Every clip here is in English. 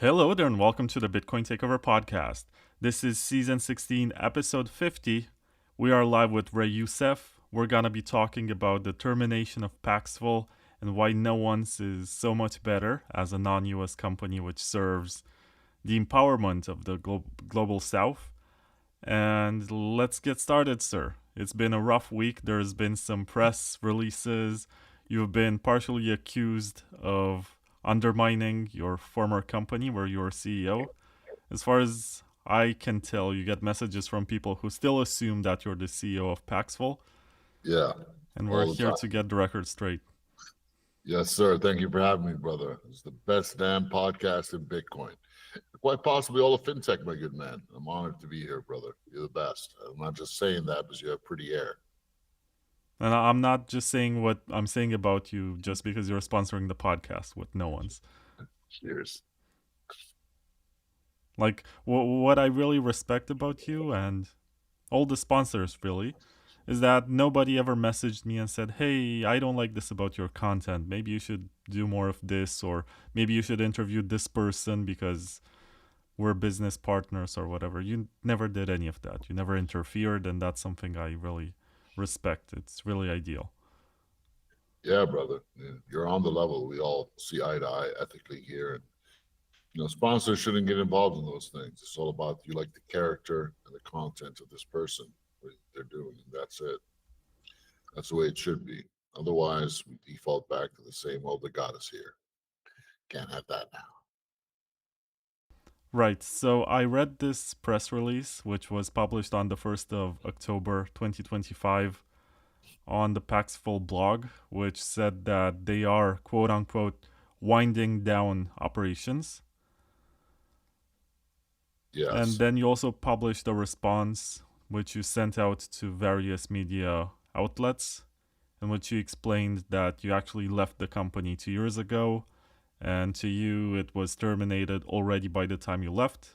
Hello there, and welcome to the Bitcoin Takeover podcast. This is season 16, episode 50. We are live with Ray Youssef. We're gonna be talking about the termination of Paxful and why no one's is so much better as a non-US company which serves the empowerment of the global south. And let's get started, sir. It's been a rough week. There's been some press releases. You've been partially accused of undermining your former company where you were CEO. As far as I can tell, you get messages from people who still assume that you're the CEO of Paxful, Yeah, and we're all the here time. to get the record straight. Yes, sir. Thank you for having me, brother. It's the best damn podcast in Bitcoin. Quite possibly all of Fintech, my good man. I'm honored to be here, brother. You're the best. I'm not just saying that because you have pretty hair. And I'm not just saying what I'm saying about you just because you're sponsoring the podcast with no one's. Cheers. Like, what I really respect about you and all the sponsors really is that nobody ever messaged me and said, hey, I don't like this about your content, maybe you should do more of this, or maybe you should interview this person because we're business partners or whatever. You never did any of that. You never interfered, and that's something I really respect. It's really ideal. Yeah, brother. Yeah, you're on the level. We all see eye to eye ethically here. And, sponsors shouldn't get involved in those things. It's all about you like the character and the content of this person, what they're doing, and that's it. That's the way it should be. Otherwise, we default back to the same old, they got us here. Can't have that now. Right, so I read this press release, which was published on the 1st of October 2025 on the Paxful blog, which said that they are quote unquote winding down operations. And Yes. then you also published a response which you sent out to various media outlets, in which you explained that you actually left the company 2 years ago, and to you it was terminated already by the time you left,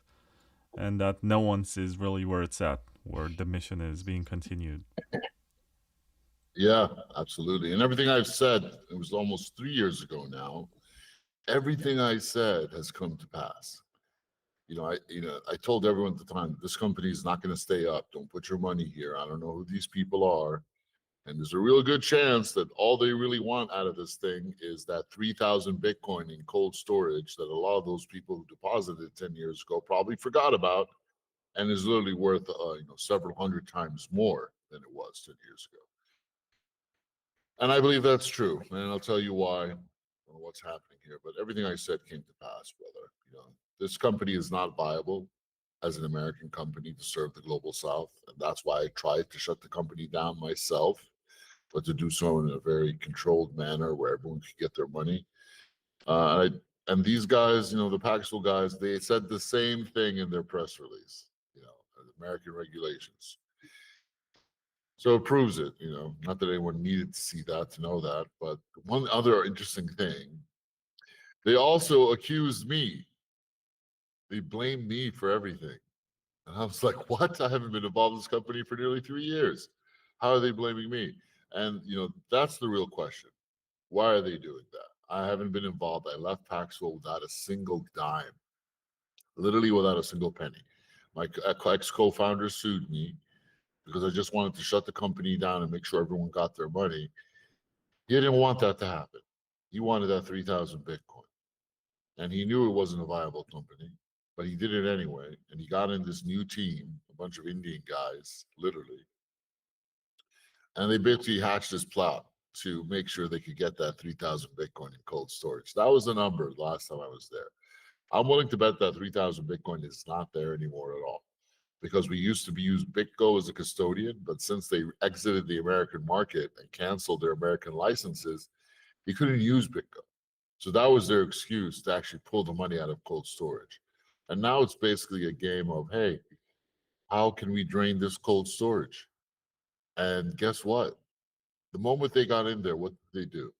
and that no one's is really where it's at, where the mission is being continued. Yeah, absolutely. And everything I've said, it was almost 3 years ago now. Everything I said has come to pass. I told everyone at the time, this company is not going to stay up. Don't put your money here. I don't know who these people are. And there's a real good chance that all they really want out of this thing is that 3,000 Bitcoin in cold storage that a lot of those people who deposited 10 years ago probably forgot about and is literally worth several hundred times more than it was 10 years ago. And I believe that's true. And I'll tell you why, or what's happening here. But everything I said came to pass, brother. This company is not viable as an American company to serve the global South. And that's why I tried to shut the company down myself, but to do so in a very controlled manner where everyone could get their money. Uh, and these guys, the Paxful guys, they said the same thing in their press release, American regulations. So it proves it, not that anyone needed to see that to know that. But one other interesting thing, they also accused me. They blamed me for everything. And I was like, what? I haven't been involved in this company for nearly 3 years. How are they blaming me? And, that's the real question. Why are they doing that? I haven't been involved. I left Paxful without a single dime, literally without a single penny. My ex co founder sued me because I just wanted to shut the company down and make sure everyone got their money. He didn't want that to happen. He wanted that 3,000 Bitcoin. And he knew it wasn't a viable company, but he did it anyway. And he got in this new team, a bunch of Indian guys, literally. And they basically hatched this plot to make sure they could get that 3,000 Bitcoin in cold storage. That was the number last time I was there. I'm willing to bet that 3,000 Bitcoin is not there anymore at all, because we used to use BitGo as a custodian, but since they exited the American market and canceled their American licenses, you couldn't use BitGo. So that was their excuse to actually pull the money out of cold storage. And now it's basically a game of, hey, how can we drain this cold storage? And guess what? The moment they got in there, what did they do?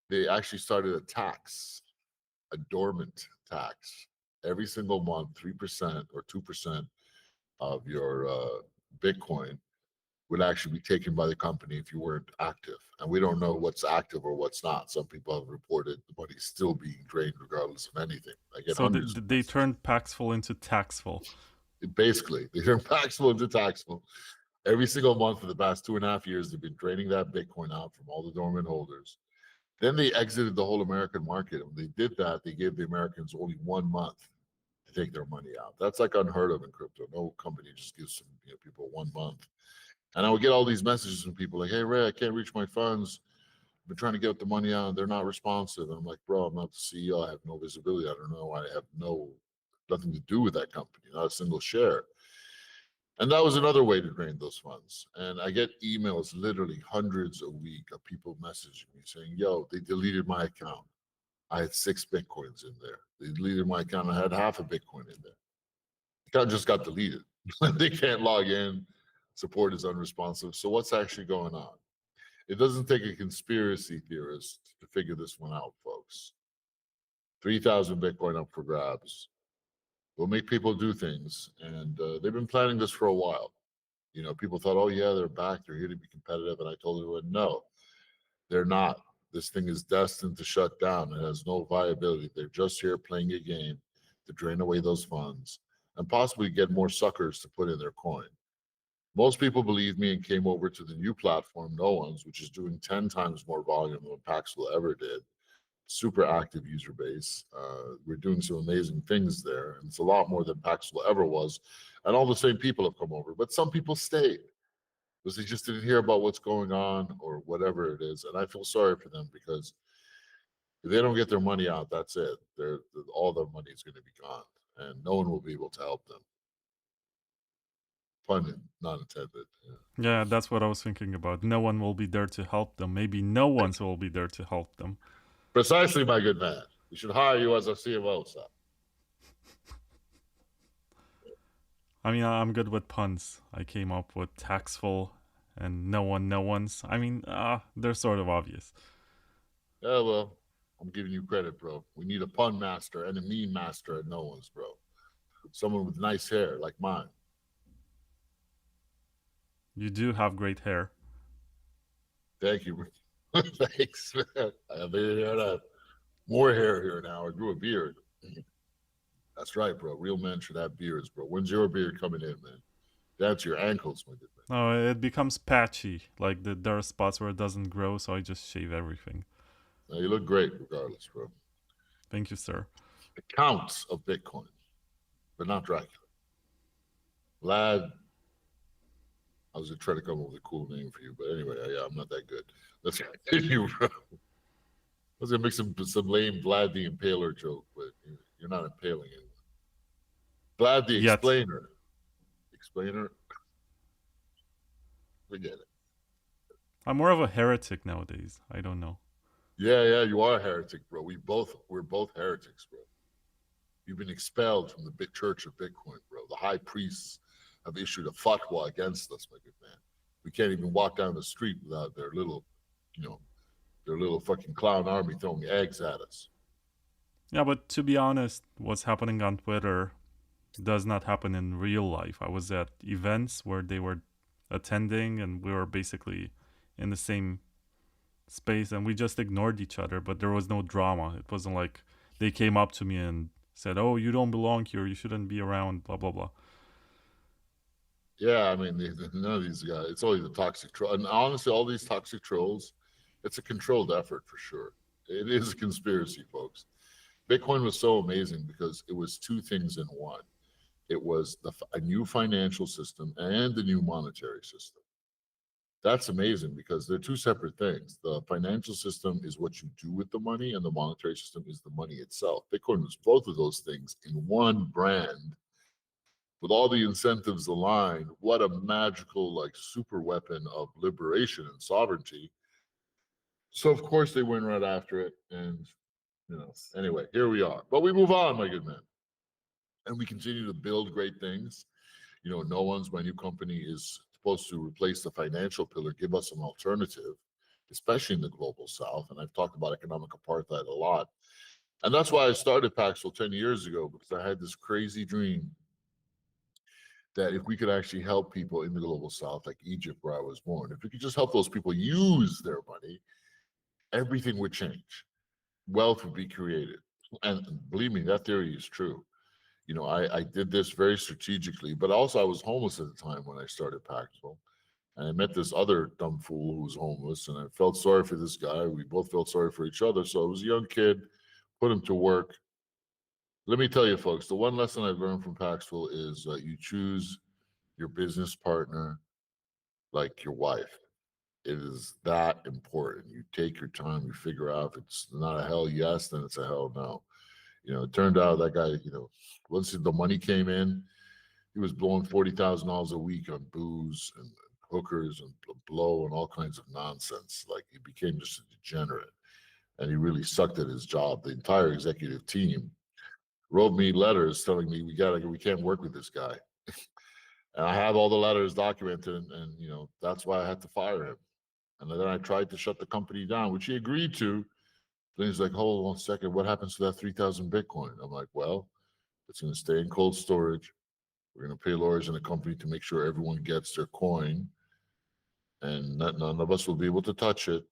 They actually started a tax, a dormant tax, every single month, 3% or 2% of your Bitcoin would actually be taken by the company if you weren't active. And we don't know what's active or what's not. Some people have reported the money's still being drained regardless of anything. I get So hundreds. they turned Paxful into Taxful. Basically, they turn Paxful into Taxful. Every single month for the past 2.5 years, they've been draining that Bitcoin out from all the dormant holders. Then they exited the whole American market. When they did that, they gave the Americans only 1 month to take their money out. That's like unheard of in crypto. No company just gives some people 1 month. And I would get all these messages from people like, "Hey Ray, I can't reach my funds. I've been trying to get the money out. They're not responsive." And I'm like, "Bro, I'm not the CEO. I have no visibility. I don't know. I have nothing to do with that company. Not a single share." And that was another way to drain those funds. And I get emails, literally hundreds a week, of people messaging me saying, "Yo, they deleted my account. I had 6 Bitcoins in there. They deleted my account. I had half a Bitcoin in there. The account just got deleted. They can't log in. Support is unresponsive." So what's actually going on? It doesn't take a conspiracy theorist to figure this one out, folks. 3,000 Bitcoin up for grabs. Will make people do things. And they've been planning this for a while. People thought, "Oh yeah, they're back. They're here to be competitive." And I told everyone, no, they're not. This thing is destined to shut down. It has no viability. They're just here playing a game to drain away those funds and possibly get more suckers to put in their coin. Most people believe me and came over to the new platform, No One's, which is doing 10 times more volume than Paxful ever did. Super active user base. We're doing some amazing things there. And it's a lot more than Paxful ever was. And all the same people have come over. But some people stayed because they just didn't hear about what's going on or whatever it is. And I feel sorry for them because if they don't get their money out, that's it. All their money is going to be gone. And no one will be able to help them. Pun not intended. Yeah, that's what I was thinking about. No one will be there to help them. Maybe no one will be there to help them. Precisely, my good man. We should hire you as a CMO, sir. I mean, I'm good with puns. I came up with Taxful and no one's. I mean, they're sort of obvious. Yeah, well, I'm giving you credit, bro. We need a pun master and a meme master at No One's, bro. Someone with nice hair like mine. You do have great hair. Thank you. Thanks, man. I have more hair here now. I grew a beard. That's right, bro. Real men should have beards, bro. When's your beard coming in, man? That's your ankles, my good man. No, it becomes patchy. Like there are spots where it doesn't grow, so I just shave everything. Now, you look great regardless, bro. Thank you, sir. Accounts of Bitcoin, but not Dracula. Vlad. I was trying to come up with a cool name for you, but anyway, yeah, I'm not that good. Let's continue, bro. I was gonna make some lame Vlad the Impaler joke, but you're not impaling anyone. Vlad the Explainer. Explainer. Forget it. I'm more of a heretic nowadays. I don't know. Yeah, you are a heretic, bro. We're both heretics, bro. You've been expelled from the big church of Bitcoin, bro. The high priests have issued a fatwa against us, my good man. We can't even walk down the street without their little fucking clown army throwing eggs at us. Yeah, but to be honest, what's happening on Twitter does not happen in real life. I was at events where they were attending and we were basically in the same space and we just ignored each other, but there was no drama. It wasn't like they came up to me and said, "Oh, you don't belong here, you shouldn't be around, blah blah blah." Yeah, I mean, none of these guys. It's only the toxic troll, and honestly, all these toxic trolls, it's a controlled effort for sure. It is a conspiracy, folks. Bitcoin was so amazing because it was two things in one. It was a new financial system and the new monetary system. That's amazing because they're two separate things. The financial system is what you do with the money, and the monetary system is the money itself. Bitcoin was both of those things in one brand with all the incentives aligned. What a magical, like, super weapon of liberation and sovereignty. So of course they went right after it, and anyway, here we are. But we move on, my good man, and we continue to build great things. No One's, my new company, is supposed to replace the financial pillar, give us an alternative, especially in the global south. And I've talked about economic apartheid a lot, and that's why I started Paxful 10 years ago, because I had this crazy dream that if we could actually help people in the global south, like Egypt, where I was born, if we could just help those people use their money, everything would change. Wealth would be created. And believe me, that theory is true. You know, I did this very strategically, but also I was homeless at the time when I started Paxful. And I met this other dumb fool who was homeless, and I felt sorry for this guy. We both felt sorry for each other. So I was a young kid, put him to work. Let me tell you, folks, the one lesson I've learned from Paxful is that you choose your business partner like your wife. It is that important. You take your time, you figure out if it's not a hell yes, then it's a hell no. You know, it turned out that guy, you know, once the money came in, he was blowing $40,000 a week on booze and hookers and blow and all kinds of nonsense. Like he became just a degenerate, and he really sucked at his job. The entire executive team wrote me letters telling me we can't work with this guy. And I have all the letters documented, and you know that's why I had to fire him. And then I tried to shut the company down, which he agreed to. Then he's like, hold on a second, what happens to that 3,000 Bitcoin? I'm like, well, it's going to stay in cold storage. We're going to pay lawyers in the company to make sure everyone gets their coin, and none of us will be able to touch it.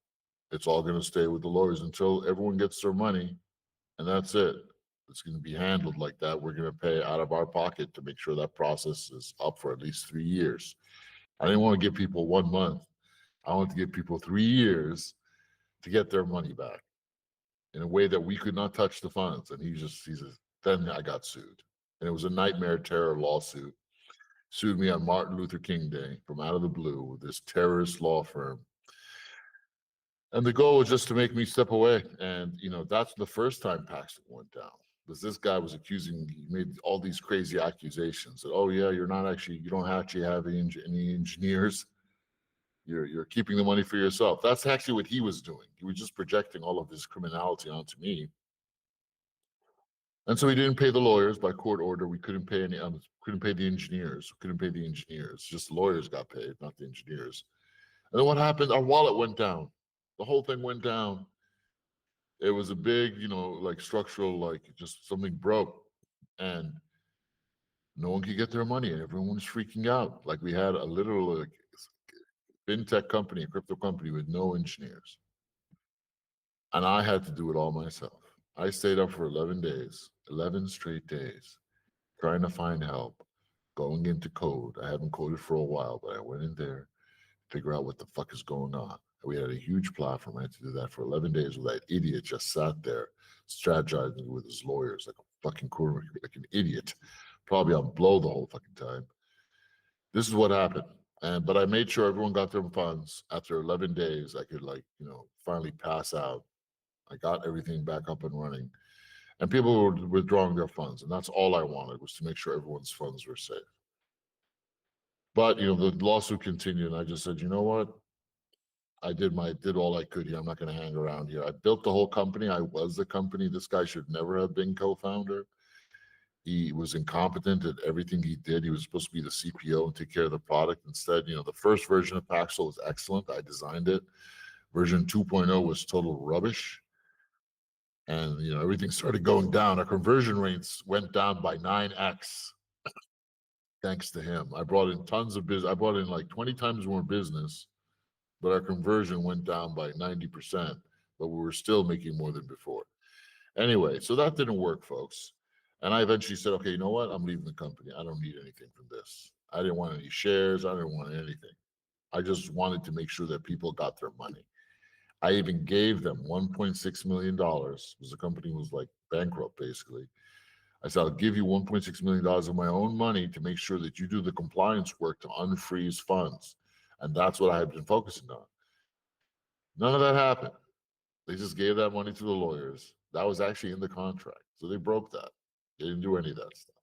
It's all going to stay with the lawyers until everyone gets their money, and that's it. It's going to be handled like that. We're going to pay out of our pocket to make sure that process is up for at least 3 years. I didn't want to give people 1 month. I wanted to give people 3 years to get their money back in a way that we could not touch the funds. And he says, then I got sued. And it was a nightmare terror lawsuit. Sued me on Martin Luther King Day from out of the blue with this terrorist law firm. And the goal was just to make me step away. And, you know, that's the first time Paxful went down. Because this guy was he made all these crazy accusations that, oh yeah, you don't actually have any engineers. You're keeping the money for yourself. That's actually what he was doing. He was just projecting all of his criminality onto me. And so he didn't pay the lawyers by court order. We couldn't pay couldn't pay the engineers. Couldn't pay the engineers. Just the lawyers got paid, not the engineers. And then what happened? Our wallet went down. The whole thing went down. It was a big, you know, like structural, like just something broke, and no one could get their money, and everyone was freaking out. Like we had a literal like, fintech company, a crypto company with no engineers, and I had to do it all myself. I stayed up for 11 days, 11 straight days, trying to find help, going into code. I haven't coded for a while, but I went in there, figure out what the fuck is going on. We had a huge platform. I had to do that for 11 days where that idiot just sat there strategizing with his lawyers like a fucking like an idiot, probably on blow the whole fucking time. This is what happened. But I made sure everyone got their funds. After 11 days, I could finally pass out. I got everything back up and running. And people were withdrawing their funds. And that's all I wanted, was to make sure everyone's funds were safe. But, the lawsuit continued, and I just said, you know what? I did all I could here. I'm not going to hang around here. I built the whole company. I was the company. This guy should never have been co-founder. He was incompetent at everything he did. He was supposed to be the CPO and take care of the product. Instead, the first version of Paxful was excellent. I designed it. Version 2.0 was total rubbish. And, everything started going down. Our conversion rates went down by 9x. Thanks to him. I brought in tons of business. I brought in like 20 times more business, but our conversion went down by 90%, but we were still making more than before. Anyway, so that didn't work, folks. And I eventually said, okay, you know what? I'm leaving the company. I don't need anything from this. I didn't want any shares. I didn't want anything. I just wanted to make sure that people got their money. I even gave them $1.6 million, because the company was like bankrupt, basically. I said, I'll give you $1.6 million of my own money to make sure that you do the compliance work to unfreeze funds. And that's what I had been focusing on. None of that happened. They just gave that money to the lawyers. That was actually in the contract. So they broke that. They didn't do any of that stuff.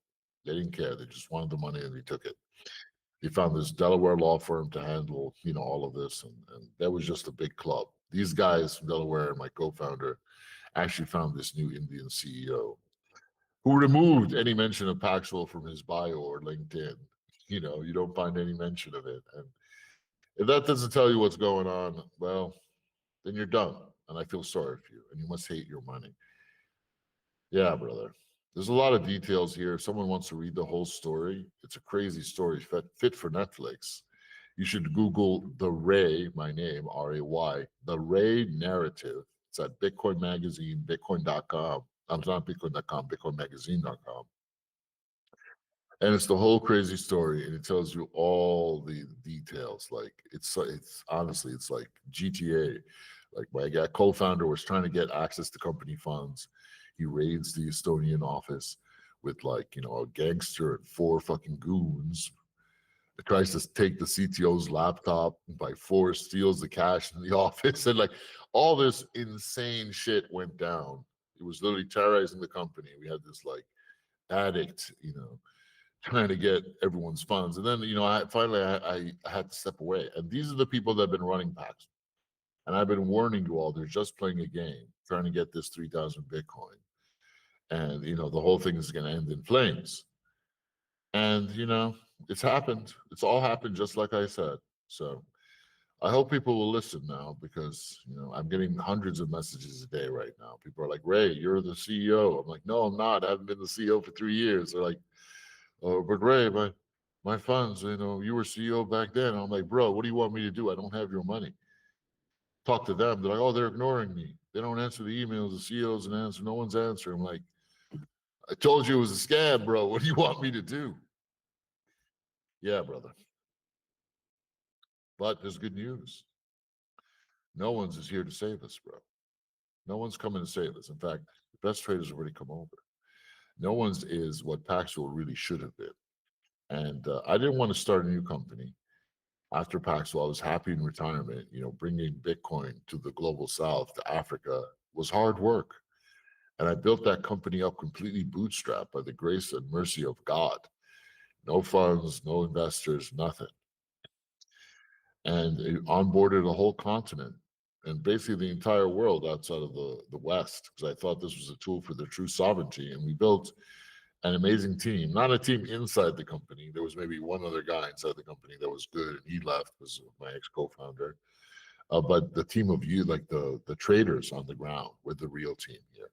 They didn't care. They just wanted the money and they took it. He found this Delaware law firm to handle, all of this. And that was just a big club. These guys from Delaware and my co-founder actually found this new Indian CEO who removed any mention of Paxful from his bio or LinkedIn. You don't find any mention of it. And if that doesn't tell you what's going on, well, then you're dumb. And I feel sorry for you. And you must hate your money. Yeah, brother. There's a lot of details here. If someone wants to read the whole story, it's a crazy story fit for Netflix. You should Google the Ray, my name, R-A-Y, the Ray narrative. It's at Bitcoin Magazine, Bitcoin.com. I'm not Bitcoin.com, BitcoinMagazine.com. And it's the whole crazy story, and it tells you all the details. Like it's honestly, it's like GTA. Like my guy co-founder was trying to get access to company funds. He raids the Estonian office with like, a gangster and 4 fucking goons. It tries to take the CTO's laptop and by force steals the cash in the office. And like all this insane shit went down. It was literally terrorizing the company. We had this like addict, trying to get everyone's funds. And then, I finally had to step away. And these are the people that have been running Paxful. And I've been warning you all, they're just playing a game, trying to get this 3,000 Bitcoin. And, the whole thing is going to end in flames. And, it's happened. It's all happened just like I said. So I hope people will listen now because, I'm getting hundreds of messages a day right now. People are like, Ray, you're the CEO. I'm like, no, I'm not. I haven't been the CEO for 3 years. They're like, oh, but Ray, my funds, you were CEO back then. I'm like, bro, what do you want me to do? I don't have your money. Talk to them. They're like, oh, they're ignoring me. They don't answer the emails. The CEOs and answer. No one's answering. I'm like, I told you it was a scam, bro. What do you want me to do? Yeah, brother. But there's good news. No one's is here to save us, bro. No one's coming to save us. In fact, the best traders have already come over. No one's is what Paxful really should have been. And I didn't want to start a new company. After Paxful, I was happy in retirement. Bringing Bitcoin to the global south, to Africa, was hard work. And I built that company up completely bootstrapped by the grace and mercy of God. No funds, no investors, nothing. And it onboarded a whole continent and basically the entire world outside of the West, because I thought this was a tool for their true sovereignty. And we built an amazing team, not a team inside the company. There was maybe one other guy inside the company that was good, and he left, was my ex-co-founder. But the team of you, like the traders on the ground, were the real team here.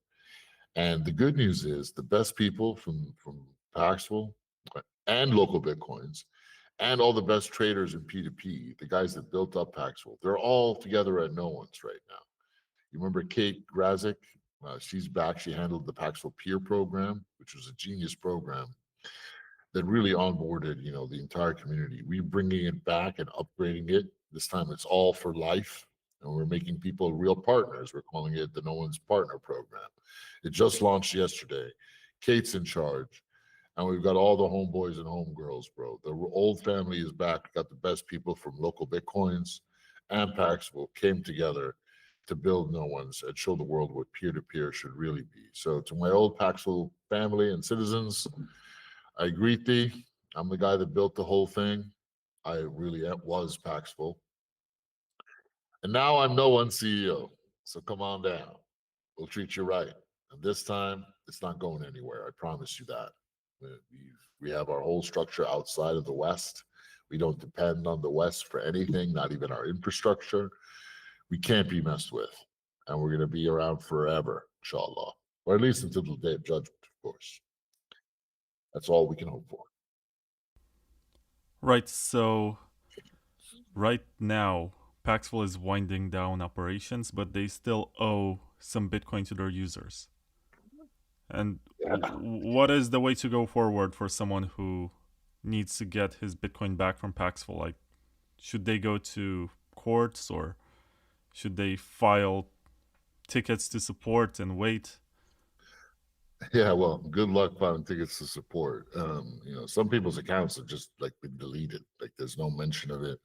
And the good news is the best people from Paxful and local Bitcoins and all the best traders in P2P, the guys that built up Paxful, they're all together at no one's right now. You remember Kate Grazik? She's back. She handled the Paxful Peer program, which was a genius program that really onboarded, the entire community. We're bringing it back and upgrading it. This time it's all for life, and we're making people real partners. We're calling it the No One's Partner program. It just launched yesterday. Kate's in charge, and we've got all the homeboys and homegirls, bro. The old family is back. We've got the best people from local Bitcoins and Paxful came together to build No One's and show the world what peer-to-peer should really be. So to my old Paxful family and citizens, I greet thee. I'm the guy that built the whole thing. I really was Paxful. And now I'm No One's CEO. So come on down. We'll treat you right. And this time, it's not going anywhere. I promise you that. We have our whole structure outside of the West. We don't depend on the West for anything, not even our infrastructure. We can't be messed with. And we're going to be around forever, inshallah. Or at least until the day of judgment, of course. That's all we can hope for. Right, so right now, Paxful is winding down operations, but they still owe some Bitcoin to their users. And what is the way to go forward for someone who needs to get his Bitcoin back from Paxful? Like, should they go to courts or should they file tickets to support and wait? Yeah, well, good luck filing tickets to support. Some people's accounts have just like been deleted. Like there's no mention of it.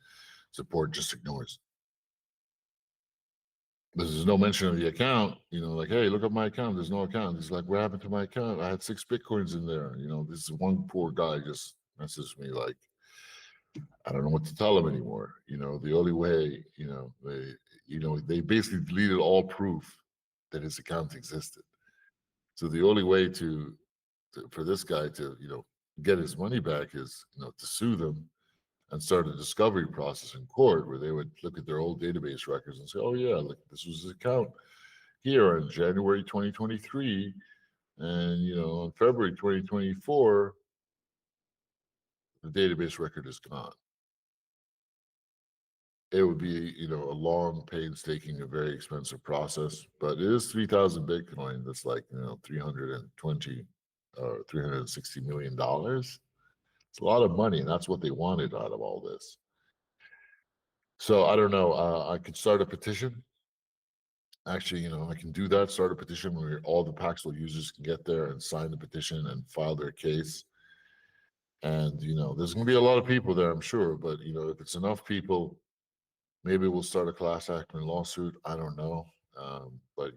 Support just ignores. There's no mention of the account, like, hey, look at my account. There's no account. He's like, what happened to my account? I had 6 Bitcoins in there. This is one poor guy just messaged me like, I don't know what to tell him anymore. The only way, they basically deleted all proof that his account existed. So the only way for this guy to, get his money back is, to sue them and start a discovery process in court where they would look at their old database records and say, oh yeah, look, this was his account here in January 2023. And, in February 2024, the database record is gone. It would be, a long, painstaking, a very expensive process, but it is 3,000 Bitcoin. That's like, 320 or $360 million. It's a lot of money, and that's what they wanted out of all this. So I don't know. I could start a petition. Actually, I can do that, start a petition where all the Paxful users can get there and sign the petition and file their case. And, there's going to be a lot of people there, I'm sure. But, if it's enough people, maybe we'll start a class action lawsuit. I don't know. But,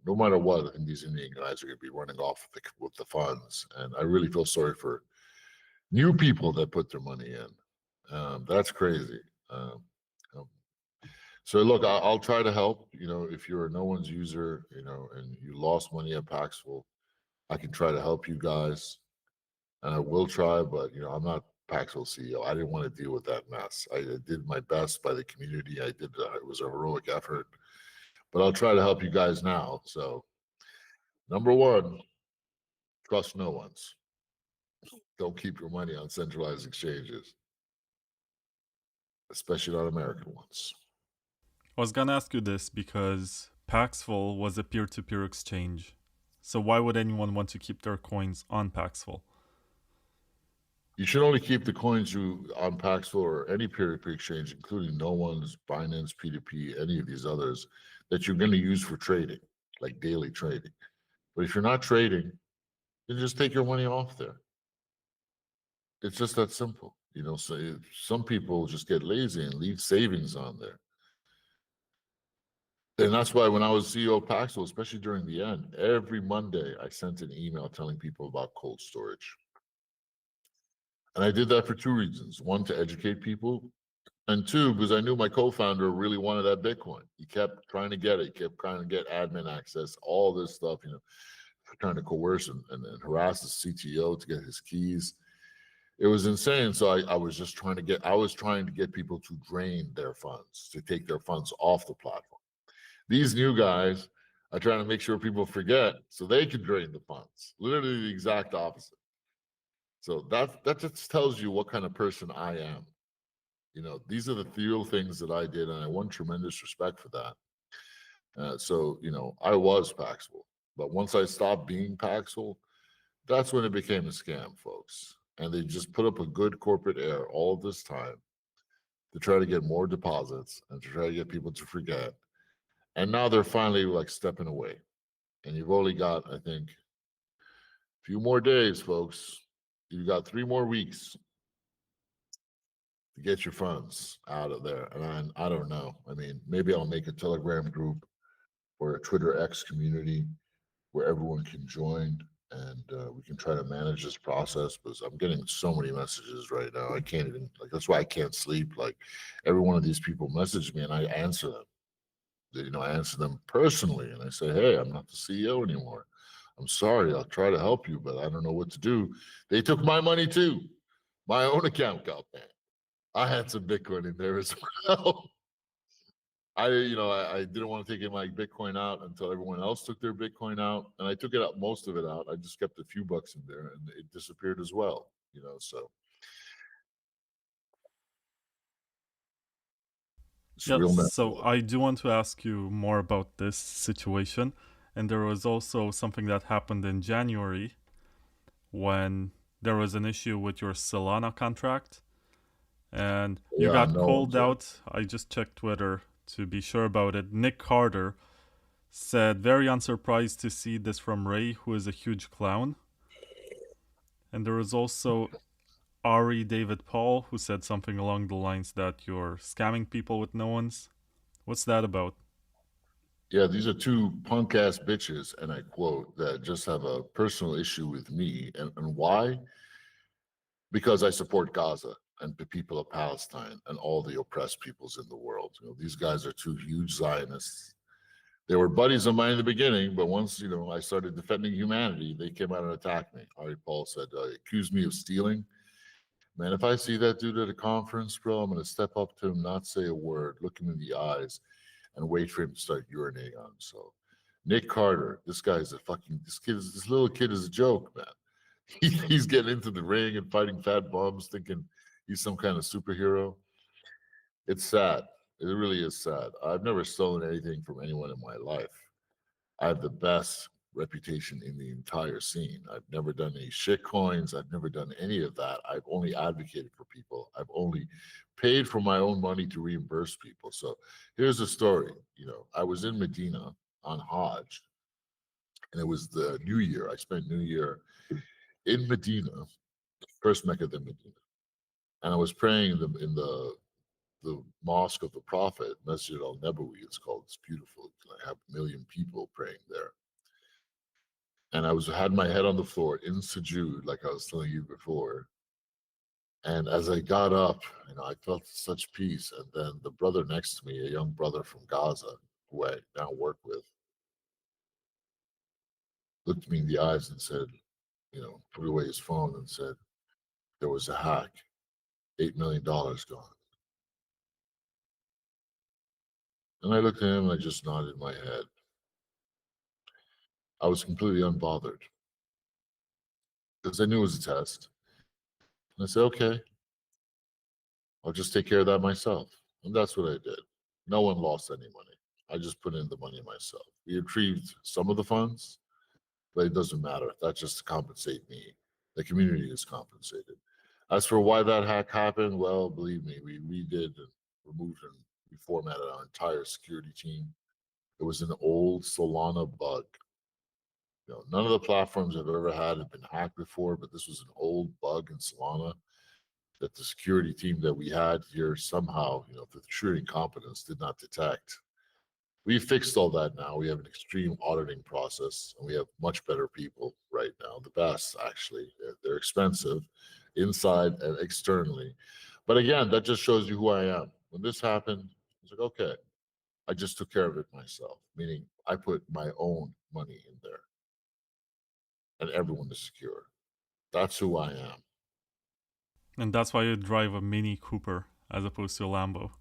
no matter what, I think these Indian guys are going to be running off with the funds. And I really feel sorry for new people that put their money in. That's crazy. So look, I'll try to help. If you're a no one's user, and you lost money at Paxful, I can try to help you guys, and I will try. But I'm not Paxful CEO. I didn't want to deal with that mess. I did my best by the community. It was a heroic effort, but I'll try to help you guys now. So, number one, trust no one's. Don't keep your money on centralized exchanges, especially not American ones. I was gonna ask you this because Paxful was a peer-to-peer exchange. So why would anyone want to keep their coins on Paxful? You should only keep the coins on Paxful or any peer-to-peer exchange, including no one's, Binance, P2P, any of these others, that you're going to use for trading, like daily trading. But if you're not trading, then just take your money off there. It's just that simple. So some people just get lazy and leave savings on there. And that's why when I was CEO of Paxful, especially during the end, every Monday I sent an email telling people about cold storage. And I did that for two reasons. One, to educate people. And two, because I knew my co-founder really wanted that Bitcoin. He kept trying to get it. He kept trying to get admin access, all this stuff, trying to coerce and harass the CTO to get his keys. It was insane. So I was just trying to get people to drain their funds, to take their funds off the platform. These new guys are trying to make sure people forget so they can drain the funds. Literally the exact opposite. So that just tells you what kind of person I am. These are the real things that I did, and I won tremendous respect for that. So I was Paxful, but once I stopped being Paxful, that's when it became a scam, folks. And they just put up a good corporate air all this time to try to get more deposits and to try to get people to forget. And now they're finally like stepping away. And you've only got, I think, a few more days, folks. You've got 3 more weeks to get your funds out of there. And I don't know. I mean, maybe I'll make a Telegram group or a Twitter X community where everyone can join, and we can try to manage this process, because I'm getting so many messages right now. I can't even, that's why I can't sleep. Like, every one of these people message me and I answer them. I answer them personally, and I say, hey, I'm not the CEO anymore. I'm sorry. I'll try to help you, but I don't know what to do. They took my money too. My own account got banned. I had some Bitcoin in there as well. I didn't want to take my Bitcoin out until everyone else took their Bitcoin out, and I took it out, most of it out. I just kept a few bucks in there, and it disappeared as well. So it's real mess. So I do want to ask you more about this situation, and there was also something that happened in January when there was an issue with your Solana contract, and you got called out. I just checked Twitter to be sure about it. Nick Carter said, very unsurprised to see this from Ray, who is a huge clown. And there was also Ari David Paul, who said something along the lines that you're scamming people with no ones. What's that about? Yeah, these are two punk ass bitches, and I quote, that just have a personal issue with me. And why? Because I support Gaza and the people of Palestine and all the oppressed peoples in the world. These guys are two huge Zionists. They were buddies of mine in the beginning, but once, I started defending humanity, they came out and attacked me. Ari Paul said, accused me of stealing. Man, if I see that dude at a conference, bro, I'm going to step up to him, not say a word, look him in the eyes, and wait for him to start urinating on himself. Nick Carter, this little kid is a joke, man. He's getting into the ring and fighting fat bums, thinking he's some kind of superhero. It's sad. It really is sad. I've never stolen anything from anyone in my life. I have the best reputation in the entire scene. I've never done any shit coins. I've never done any of that. I've only advocated for people. I've only paid for my own money to reimburse people. So here's the story. I was in Medina on Hajj, and it was the New Year. I spent New Year in Medina, first Mecca, then Medina, and I was praying in the mosque of the Prophet, Masjid al-Nabawi. It's called. It's beautiful. I have 1 million people praying there. And I had my head on the floor in sujood, like I was telling you before. And as I got up, I felt such peace. And then the brother next to me, a young brother from Gaza, who I now work with, looked me in the eyes and said, put away his phone and said, there was a hack, $8 million gone. And I looked at him and I just nodded my head. I was completely unbothered because I knew it was a test. And I said, okay, I'll just take care of that myself. And that's what I did. No one lost any money. I just put in the money myself. We retrieved some of the funds, but it doesn't matter. That's just to compensate me. The community is compensated. As for why that hack happened, well, believe me, we redid and removed and reformatted our entire security team. It was an old Solana bug. None of the platforms I've ever had have been hacked before, but this was an old bug in Solana that the security team that we had here somehow, through sheer incompetence, did not detect. We fixed all that now. We have an extreme auditing process, and we have much better people right now. The best, actually. They're expensive, inside and externally. But again, that just shows you who I am. When this happened, I was like, okay, I just took care of it myself, meaning I put my own money in there, and everyone is secure. That's who I am. And that's why you drive a Mini Cooper as opposed to a Lambo.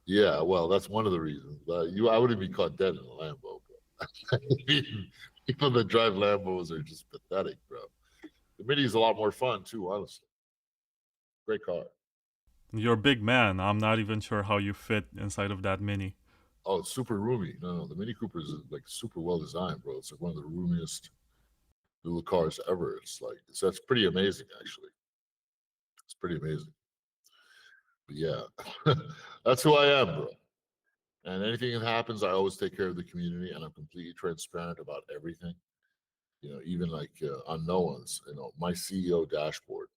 Yeah, well, that's one of the reasons. I wouldn't be caught dead in a Lambo, bro. People that drive Lambos are just pathetic, bro. The Mini is a lot more fun too, honestly. Great car. You're a big man. I'm not even sure how you fit inside of that Mini. Oh, it's super roomy. No, the Mini Cooper is like super well designed, bro. It's like one of the roomiest little cars ever. That's pretty amazing, actually. It's pretty amazing. But yeah, that's who I am, bro. And anything that happens, I always take care of the community, and I'm completely transparent about everything. Even like unknowns, my CEO dashboard,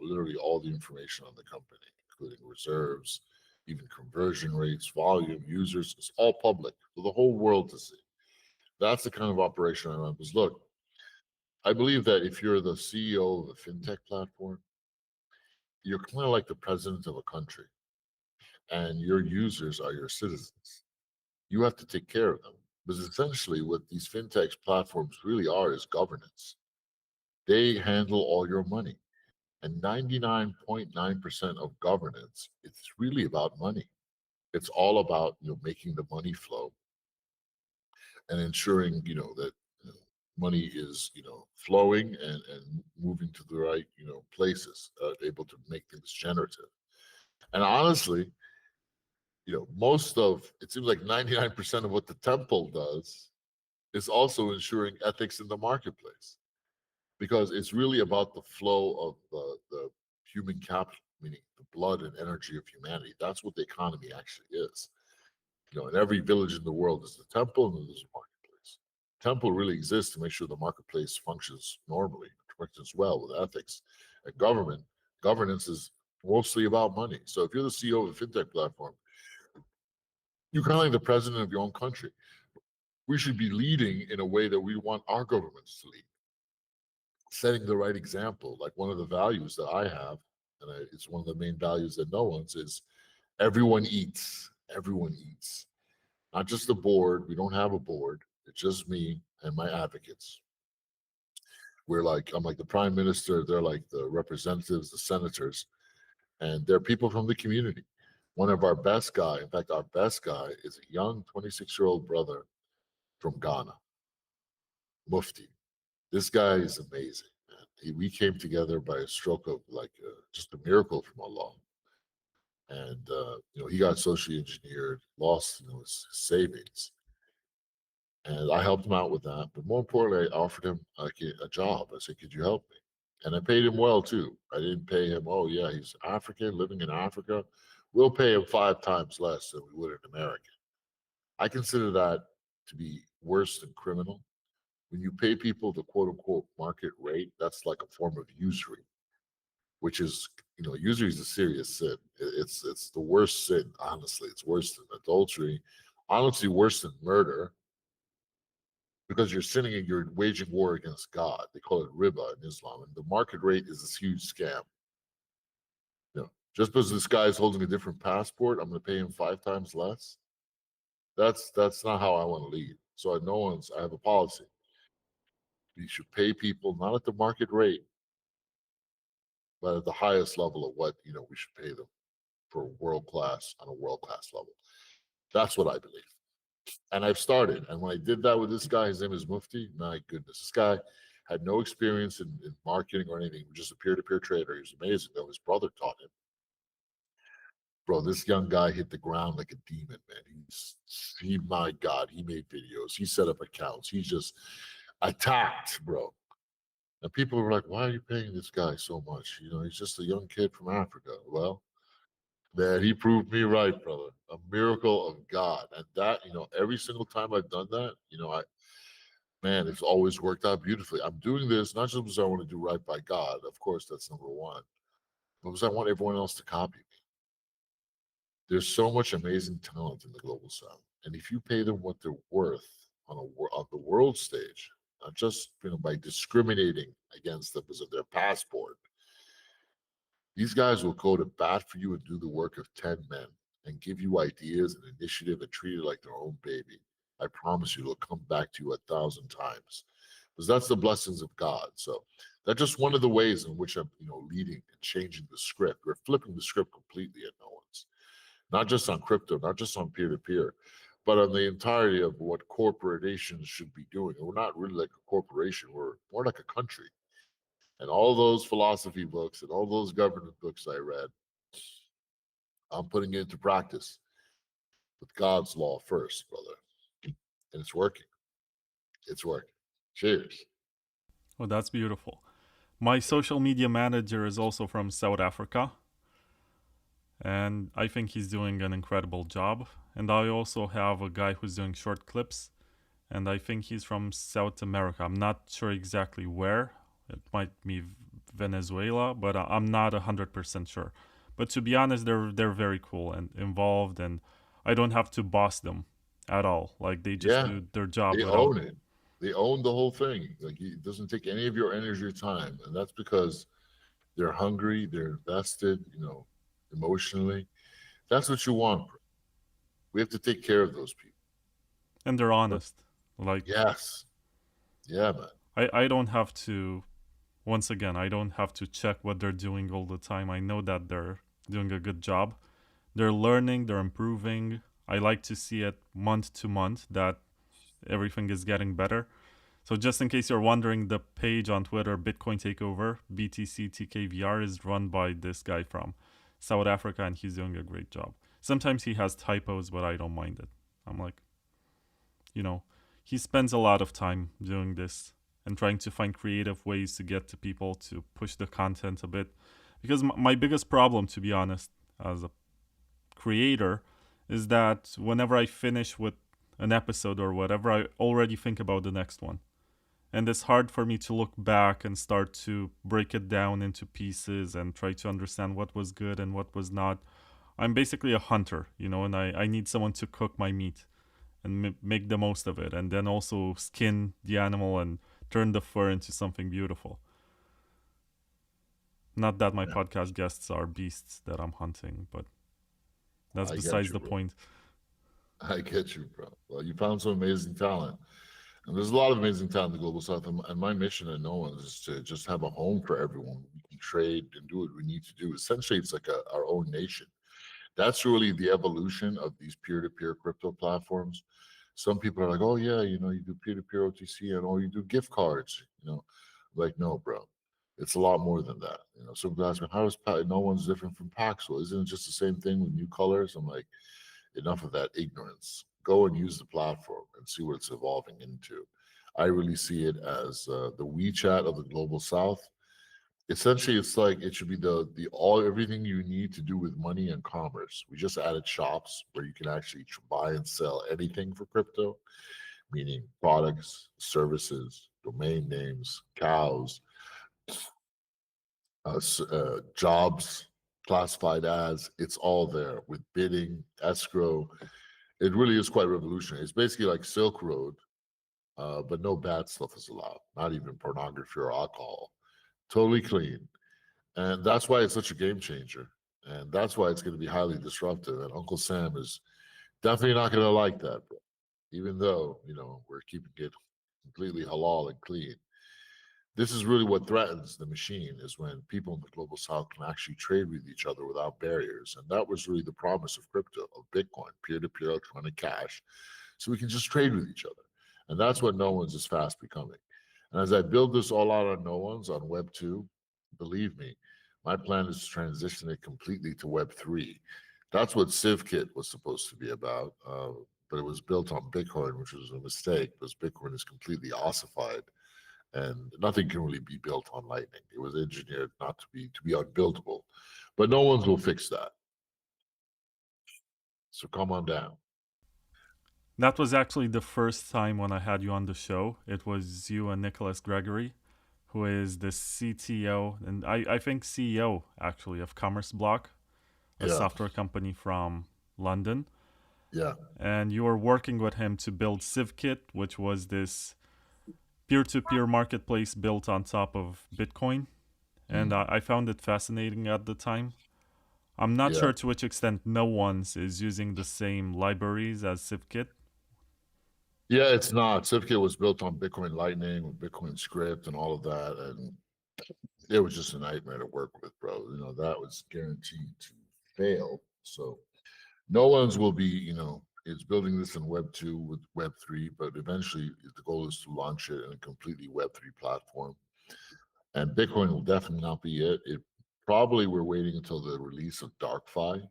literally all the information on the company, including reserves, even conversion rates, volume, users, it's all public for the whole world to see. That's the kind of operation I run. Because look, I believe that if you're the CEO of a fintech platform, you're kind of like the president of a country, and your users are your citizens. You have to take care of them. Because essentially, what these fintech platforms really are is governance. They handle all your money. And 99.9% of governance, it's really about money. It's all about making the money flow and ensuring that money is flowing and moving to the right places, able to make things generative. And honestly, most of it seems like 99% of what the temple does is also ensuring ethics in the marketplace, because it's really about the flow of the human capital, meaning the blood and energy of humanity. That's what the economy actually is. In every village in the world is the temple and there's a marketplace. Temple really exists to make sure the marketplace functions normally, functions well with ethics. And governance is mostly about money. So if you're the CEO of a fintech platform, you're kind of like the president of your own country. We should be leading in a way that we want our governments to lead, setting the right example. Like one of the values that I have, and it's one of the main values that no one's, is everyone eats. Everyone eats. Not just the board. We don't have a board. It's just me and my advocates. I'm like the prime minister. They're like the representatives, the senators, and they're people from the community. One of our best guy, in fact, our best guy is a young 26-year-old brother from Ghana, Mufti. This guy is amazing, man. We came together by a stroke of just a miracle from Allah. And he got socially engineered, lost his savings, and I helped him out with that. But more importantly, I offered him a job. I said, "Could you help me?" And I paid him well too. I didn't pay him, "Oh yeah, he's African, living in Africa. We'll pay him 5 times less than we would an American." I consider that to be worse than criminal. When you pay people the quote unquote market rate, that's like a form of usury, which is, usury is a serious sin. It's the worst sin, honestly. It's worse than adultery, honestly, worse than murder, because you're sinning and you're waging war against God. They call it riba in Islam, and the market rate is this huge scam. Just because this guy is holding a different passport, I'm going to pay him 5 times less. That's not how I want to lead. So I have a policy. You should pay people not at the market rate, but at the highest level of what we should pay them for world class on a world class level. That's what I believe. And I've started. And when I did that with this guy, his name is Mufti. My goodness, this guy had no experience in marketing or anything. He was just a peer-to-peer trader. He was amazing, though. His brother taught him. Bro, this young guy hit the ground like a demon, man. My God, he made videos. He set up accounts. He just attacked, bro. And people were like, "Why are you paying this guy so much? He's just a young kid from Africa." Well, man, he proved me right, brother. A miracle of God. And that, every single time I've done that, it's always worked out beautifully. I'm doing this not just because I want to do right by God. Of course, that's number one. But because I want everyone else to copy me. There's so much amazing talent in the global south. And if you pay them what they're worth on the world stage, not just by discriminating against them because of their passport, these guys will go to bat for you and do the work of 10 men and give you ideas and initiative and treat it like their own baby. I promise you, it'll come back to you 1,000 times, because that's the blessings of God. So that's just one of the ways in which I'm, leading and changing the script. We're flipping the script completely at no one's, not just on crypto, not just on peer-to-peer, but on the entirety of what corporations should be doing. And we're not really like a corporation. We're more like a country. And all those philosophy books and all those governance books I read, I'm putting it into practice with God's law first, brother. And it's working. It's working. Cheers. Oh, that's beautiful. My social media manager is also from South Africa, and I think he's doing an incredible job. And I also have a guy who's doing short clips, and I think he's from South America. I'm not sure exactly where. It might be Venezuela, but I'm not 100% sure. But to be honest, they're very cool and involved, and I don't have to boss them at all. Like, they just do their job. They own it. They own the whole thing. Like, it doesn't take any of your energy or time, and that's because they're hungry, they're invested, emotionally. That's what you want. We have to take care of those people. And they're honest. Yes. Yeah, man. I don't have to, once again, I don't have to check what they're doing all the time. I know that they're doing a good job. They're learning, they're improving. I like to see it month to month that everything is getting better. So just in case you're wondering, the page on Twitter, Bitcoin Takeover, BTC TKVR, is run by this guy from South Africa, and he's doing a great job. Sometimes he has typos, but I don't mind it. I'm like, he spends a lot of time doing this and trying to find creative ways to get to people, to push the content a bit. Because my biggest problem, to be honest, as a creator, is that whenever I finish with an episode or whatever, I already think about the next one. And it's hard for me to look back and start to break it down into pieces and try to understand what was good and what was not. I'm basically a hunter, and I need someone to cook my meat and make the most of it, and then also skin the animal and turn the fur into something beautiful. Not that my podcast guests are beasts that I'm hunting, but that's besides the point. I get you, bro. Well, you found some amazing talent. And there's a lot of amazing talent in the global south. And my mission at No One is to just have a home for everyone. We can trade and do what we need to do. Essentially, it's like our own nation. That's really the evolution of these peer-to-peer crypto platforms. Some people are like, oh yeah, you know, you do peer-to-peer OTC and you do gift cards, you know. Like, no, bro. It's a lot more than that. You know, some guys go, how is no one's different from Paxful? Isn't it just the same thing with new colors? I'm like, enough of that ignorance. Go and use the platform and see what it's evolving into. I really see it as the WeChat of the global south. Essentially, it's like it should be the all everything you need to do with money and commerce. We just added shops where you can actually buy and sell anything for crypto, meaning products, services, domain names, cows, jobs, classified ads. It's all there with bidding, escrow. It really is quite revolutionary. It's basically like Silk Road, but no bad stuff is allowed, not even pornography or alcohol. Totally clean. And that's why it's such a game changer. And that's why it's going to be highly disruptive. And Uncle Sam is definitely not going to like that, bro. Even though, you know, we're keeping it completely halal and clean. This is really what threatens the machine is when people in the global south can actually trade with each other without barriers. And that was really the promise of crypto, of Bitcoin, peer-to-peer electronic cash. So we can just trade with each other. And that's what no one's is fast becoming. And as I build this all out on no one's on Web 2, believe me, my plan is to transition it completely to Web 3. That's what CivKit was supposed to be about, but it was built on Bitcoin, which was a mistake because Bitcoin is completely ossified and nothing can really be built on Lightning. It was engineered not to be unbuildable, but no one's will fix that. So come on down. That was actually the first time when I had you on the show. It was you and Nicholas Gregory, who is the CTO and I think CEO actually of Commerce Block, a Yeah, software company from London. yeah, And you were working with him to build CivKit, which was this peer-to-peer marketplace built on top of Bitcoin. And I found it fascinating at the time. I'm not yeah. sure to which extent no one's is using the same libraries as CivKit. Yeah, it's not. CivKit was built on Bitcoin Lightning with Bitcoin script and all of that. And it was just a nightmare to work with, bro. You know, that was guaranteed to fail. So no one's will be, you know, is building this in Web 2 with Web 3, but eventually the goal is to launch it in a completely Web 3 platform. And Bitcoin will definitely not be it. It probably we're waiting until the release of DarkFi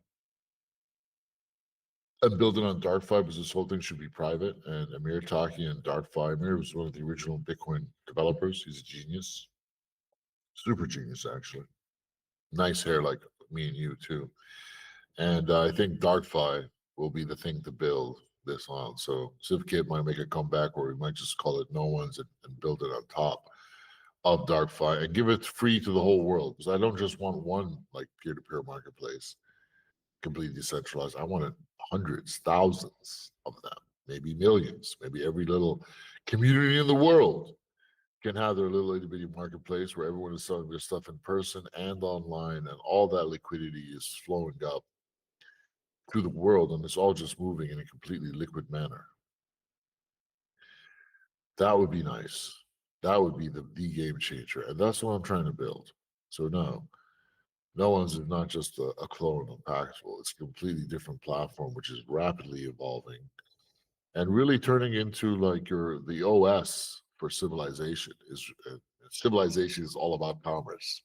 and building on DarkFi because this whole thing should be private. And Amir Taki and DarkFi, Amir was one of the original Bitcoin developers. He's a genius, super genius actually. Nice hair like me and you too. And I think DarkFi will be the thing to build this on. So CivKit might make a comeback, or we might just call it No One's and build it on top of DarkFi and give it free to the whole world. Because I don't just want one like peer-to-peer marketplace, completely decentralized. I wanted hundreds, thousands of them, maybe millions, maybe every little community in the world can have their little itty bitty marketplace where everyone is selling their stuff in person and online, and all that liquidity is flowing up through the world, and it's all just moving in a completely liquid manner. That would be nice. That would be the game changer, and that's what I'm trying to build. So no one's is not just a clone of Paxful. It's a completely different platform, which is rapidly evolving and really turning into like the OS for civilization. Civilization is all about commerce.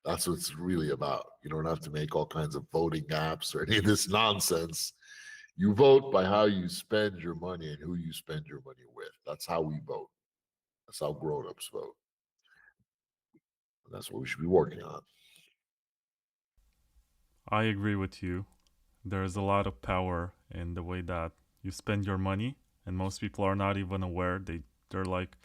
That's what it's really about. You don't have to make all kinds of voting apps or any of this nonsense. You vote by how you spend your money and who you spend your money with. That's how we vote. That's how grown-ups vote. And that's what we should be working on. I agree with you. There's a lot of power in the way that you spend your money, and most people are not even aware. They're like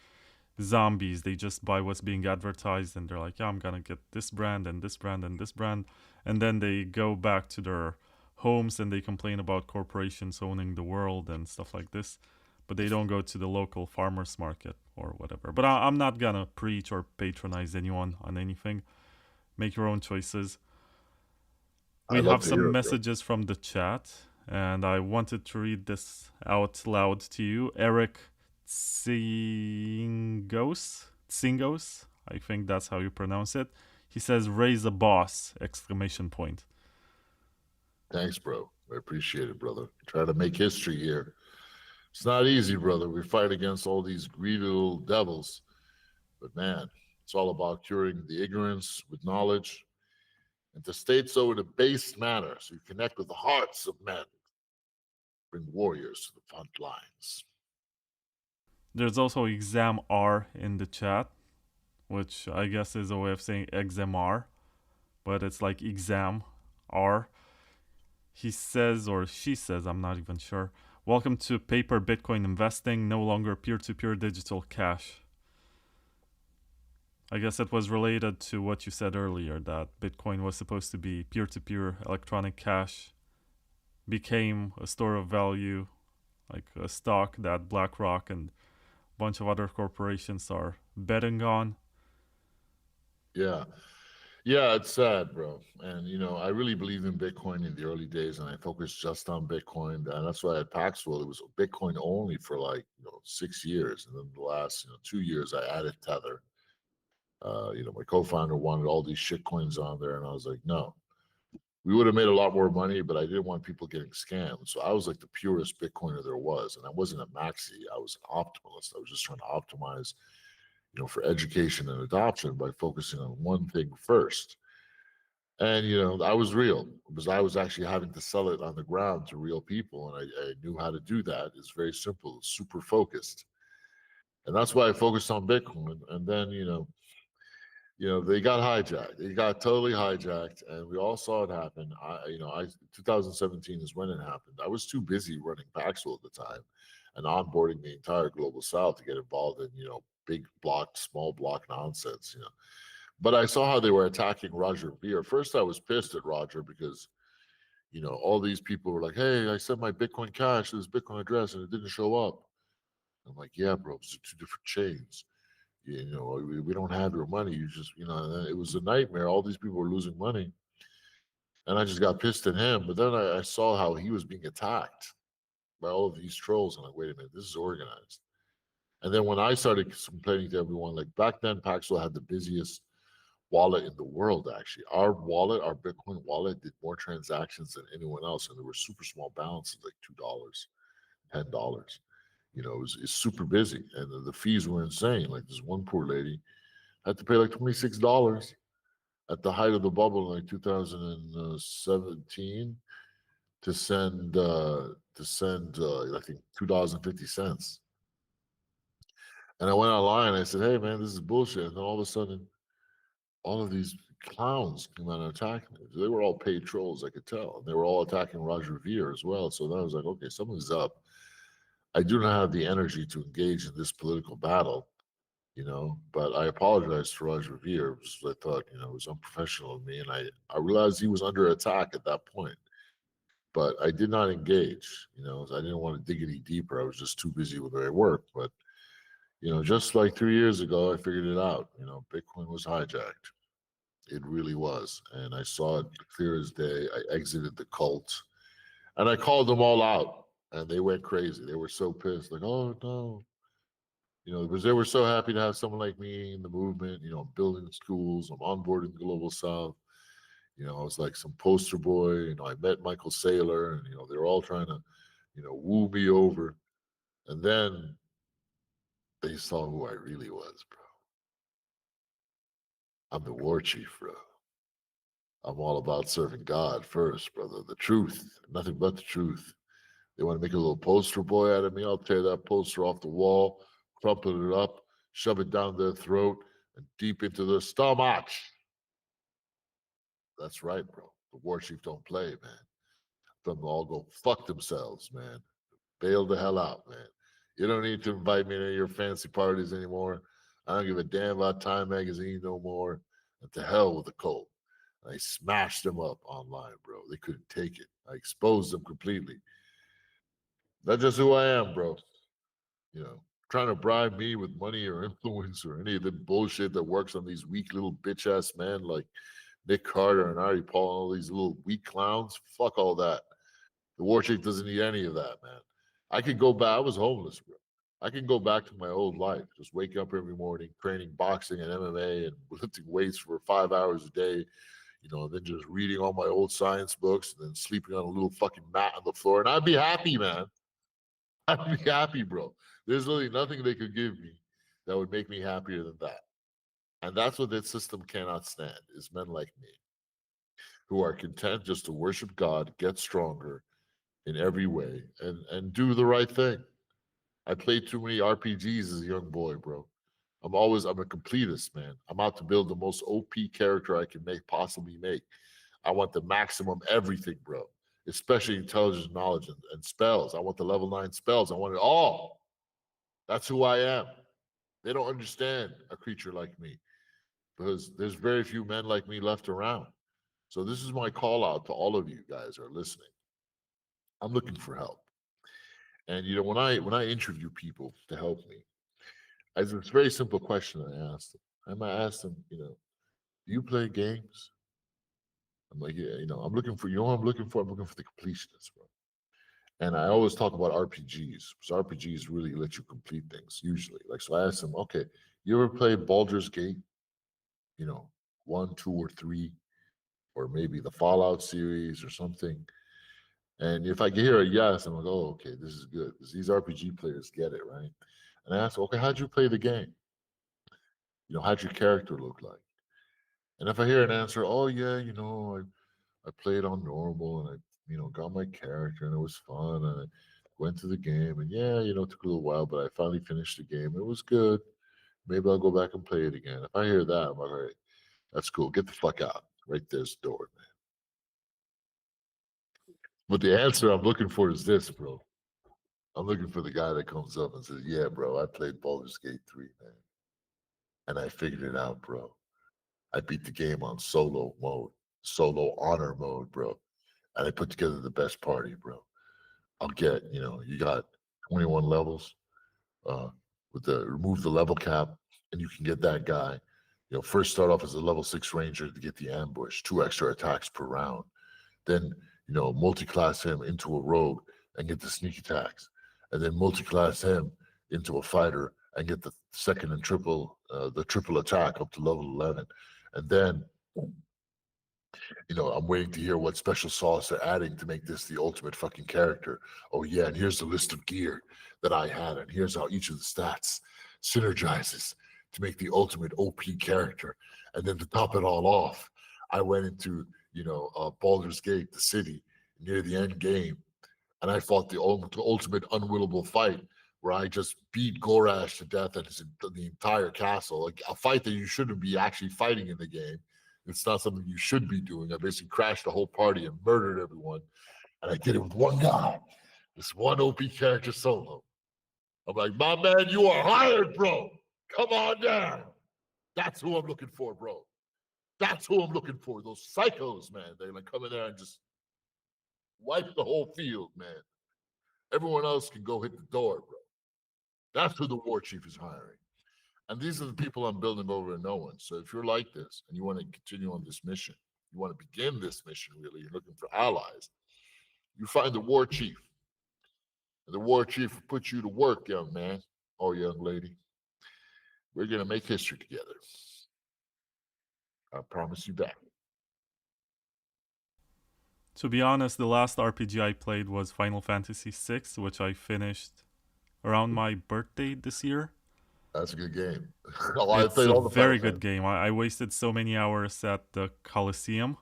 zombies. They just buy what's being advertised, and they're like, yeah, I'm gonna get this brand and this brand and this brand, and then they go back to their homes and they complain about corporations owning the world and stuff like this, but they don't go to the local farmers market or whatever. But I'm not gonna preach or patronize anyone on anything. Make your own choices. We I'd love have to hear some it, bro. messages from the chat, and I wanted to read this out loud to you. Eric Tsingos, I think that's how you pronounce it. He says, "Raise a boss!" Exclamation point. Thanks, bro. I appreciate it, brother. Try to make history here. It's not easy, brother. We fight against all these greedy little devils. But man, it's all about curing the ignorance with knowledge and to state so in a base manner so you connect with the hearts of men. Bring warriors to the front lines. There's also exam R in the chat, which I guess is a way of saying XMR, but it's like exam R. He says, or she says, I'm not even sure. Welcome to paper Bitcoin investing, no longer peer-to-peer digital cash. I guess it was related to what you said earlier, that Bitcoin was supposed to be peer-to-peer electronic cash, became a store of value, like a stock that BlackRock and a bunch of other corporations are betting on. Yeah. Yeah, it's sad, bro. And I really believe in Bitcoin in the early days, and I focused just on Bitcoin. And that's why at Paxful it was Bitcoin only for like 6 years, and then the last 2 years I added Tether. My co-founder wanted all these shit coins on there, and I was like, no. We would have made a lot more money, but I didn't want people getting scammed. So I was like the purest Bitcoiner there was, and I wasn't a maxi. I was an optimalist. I was just trying to optimize, for education and adoption by focusing on one thing first. And I was real because I was actually having to sell it on the ground to real people, and I knew how to do that. It's very simple, it's super focused, and that's why I focused on Bitcoin. And then they got hijacked. They got totally hijacked, and we all saw it happen. 2017 is when it happened. I was too busy running Paxful at the time and onboarding the entire global South to get involved in big block, small block nonsense. But I saw how they were attacking Roger Ver. First, I was pissed at Roger because, all these people were like, hey, I sent my Bitcoin Cash to this Bitcoin address and it didn't show up. I'm like, yeah, bro, it's two different chains. We don't have your money. You just, and it was a nightmare. All these people were losing money. And I just got pissed at him. But then I saw how he was being attacked by all of these trolls. And like, wait a minute, this is organized. And then when I started complaining to everyone, like back then, Paxful had the busiest wallet in the world, actually. Our wallet, our Bitcoin wallet, did more transactions than anyone else. And there were super small balances, like $2, $10. It's super busy. And the fees were insane. Like this one poor lady had to pay like $26 at the height of the bubble in like 2017 to send I think $2.50. And I went online and I said, hey man, this is bullshit. And then all of a sudden, all of these clowns came out and attacked me. They were all paid trolls, I could tell. And they were all attacking Roger Ver as well. So then I was like, okay, something's up. I do not have the energy to engage in this political battle, but I apologized to Roger Ver because I thought, it was unprofessional of me. And I realized he was under attack at that point. But I did not engage, I didn't want to dig any deeper. I was just too busy with my work. But, just like 3 years ago, I figured it out. Bitcoin was hijacked. It really was. And I saw it clear as day. I exited the cult and I called them all out and they went crazy. They were so pissed, like, oh no. Because they were so happy to have someone like me in the movement, building schools, I'm onboarding the global South. I was like some poster boy, I met Michael Saylor and, they were all trying to, woo me over. And then they saw who I really was, bro. I'm the war chief, bro. I'm all about serving God first, brother. The truth, nothing but the truth. They want to make a little poster boy out of me. I'll tear that poster off the wall, crumple it up, shove it down their throat, and deep into their stomach. That's right, bro. The war chief don't play, man. Them all go fuck themselves, man. Bail the hell out, man. You don't need to invite me to your fancy parties anymore. I don't give a damn about Time Magazine no more. And to hell with the cult. I smashed them up online, bro. They couldn't take it. I exposed them completely. That's just who I am, bro. Trying to bribe me with money or influence or any of the bullshit that works on these weak little bitch ass men like Nick Carter and Ari Paul and all these little weak clowns. Fuck all that. The war chief doesn't need any of that, man. I could go back. I was homeless, bro. I can go back to my old life. Just wake up every morning, training boxing and MMA and lifting weights for 5 hours a day, and then just reading all my old science books and then sleeping on a little fucking mat on the floor. And I'd be happy, man. I'd be happy, bro. There's really nothing they could give me that would make me happier than that. And that's what that system cannot stand, is men like me who are content just to worship God, get stronger in every way, and do the right thing. I played too many RPGs as a young boy, bro. I'm a completist, man. I'm out to build the most OP character I can possibly make. I want the maximum everything, bro. Especially intelligence, knowledge, and spells. I want the level 9 spells. I want it all. That's who I am. They don't understand a creature like me because there's very few men like me left around. So this is my call out to all of you guys who are listening. I'm looking for help. And when I interview people to help me, it's a very simple question I ask them. I might ask them, do you play games? I'm like, yeah, I'm looking for, what I'm looking for? I'm looking for the completionist, bro. And I always talk about RPGs, because RPGs really let you complete things, usually. Like, so I asked them, okay, you ever played Baldur's Gate? 1, 2, or 3, or maybe the Fallout series or something. And if I hear a yes, I'm like, oh, okay, this is good. Because these RPG players get it, right? And I ask, okay, how'd you play the game? How'd your character look like? And if I hear an answer, oh yeah, I played on normal and I, got my character and it was fun and I went to the game and yeah, it took a little while, but I finally finished the game. It was good. Maybe I'll go back and play it again. If I hear that, I'm like, all right, that's cool. Get the fuck out. Right there's the door, man. But the answer I'm looking for is this, bro. I'm looking for the guy that comes up and says, yeah, bro, I played Baldur's Gate 3, man. And I figured it out, bro. I beat the game on solo mode, solo honor mode, bro. And I put together the best party, bro. I'll get, you got 21 levels with remove the level cap, and you can get that guy. First start off as a level 6 ranger to get the ambush, 2 extra attacks per round. Then, multi-class him into a rogue and get the sneak attacks. And then multi-class him into a fighter and get the second and triple attack up to level 11. And then, I'm waiting to hear what special sauce they're adding to make this the ultimate fucking character. Oh yeah, and here's the list of gear that I had, and here's how each of the stats synergizes to make the ultimate OP character. And then to top it all off, I went into, Baldur's Gate, the city, near the end game, and I fought the ultimate unwinnable fight where I just beat Gorash to death and the entire castle, like a fight that you shouldn't be actually fighting in the game. It's not something you should be doing. I basically crashed the whole party and murdered everyone. And I did it with one guy, this one OP character solo. I'm like, my man, you are hired, bro. Come on down. That's who I'm looking for, bro. That's who I'm looking for. Those psychos, man. They like come in there and just wipe the whole field, man. Everyone else can go hit the door, bro. That's who the war chief is hiring. And these are the people I'm building over and knowing. So if you're like this and you want to continue on this mission, you want to begin this mission, really, you're looking for allies, you find the war chief. And the war chief will put you to work, young man or young lady. We're going to make history together. I promise you that. To be honest, the last RPG I played was Final Fantasy VI, which I finished around my birthday this year. That's a good game. It's a very good game. I wasted so many hours at the Colosseum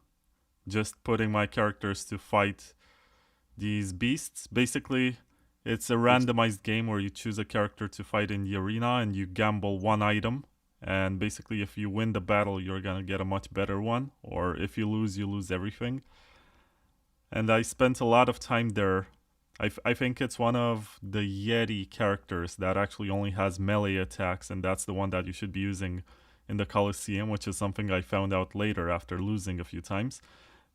just putting my characters to fight these beasts. Basically, it's a randomized game where you choose a character to fight in the arena and you gamble one item. And basically, if you win the battle, you're going to get a much better one. Or if you lose everything. And I spent a lot of time there. I think it's one of the Yeti characters that actually only has melee attacks, and that's the one that you should be using in the Colosseum, which is something I found out later after losing a few times,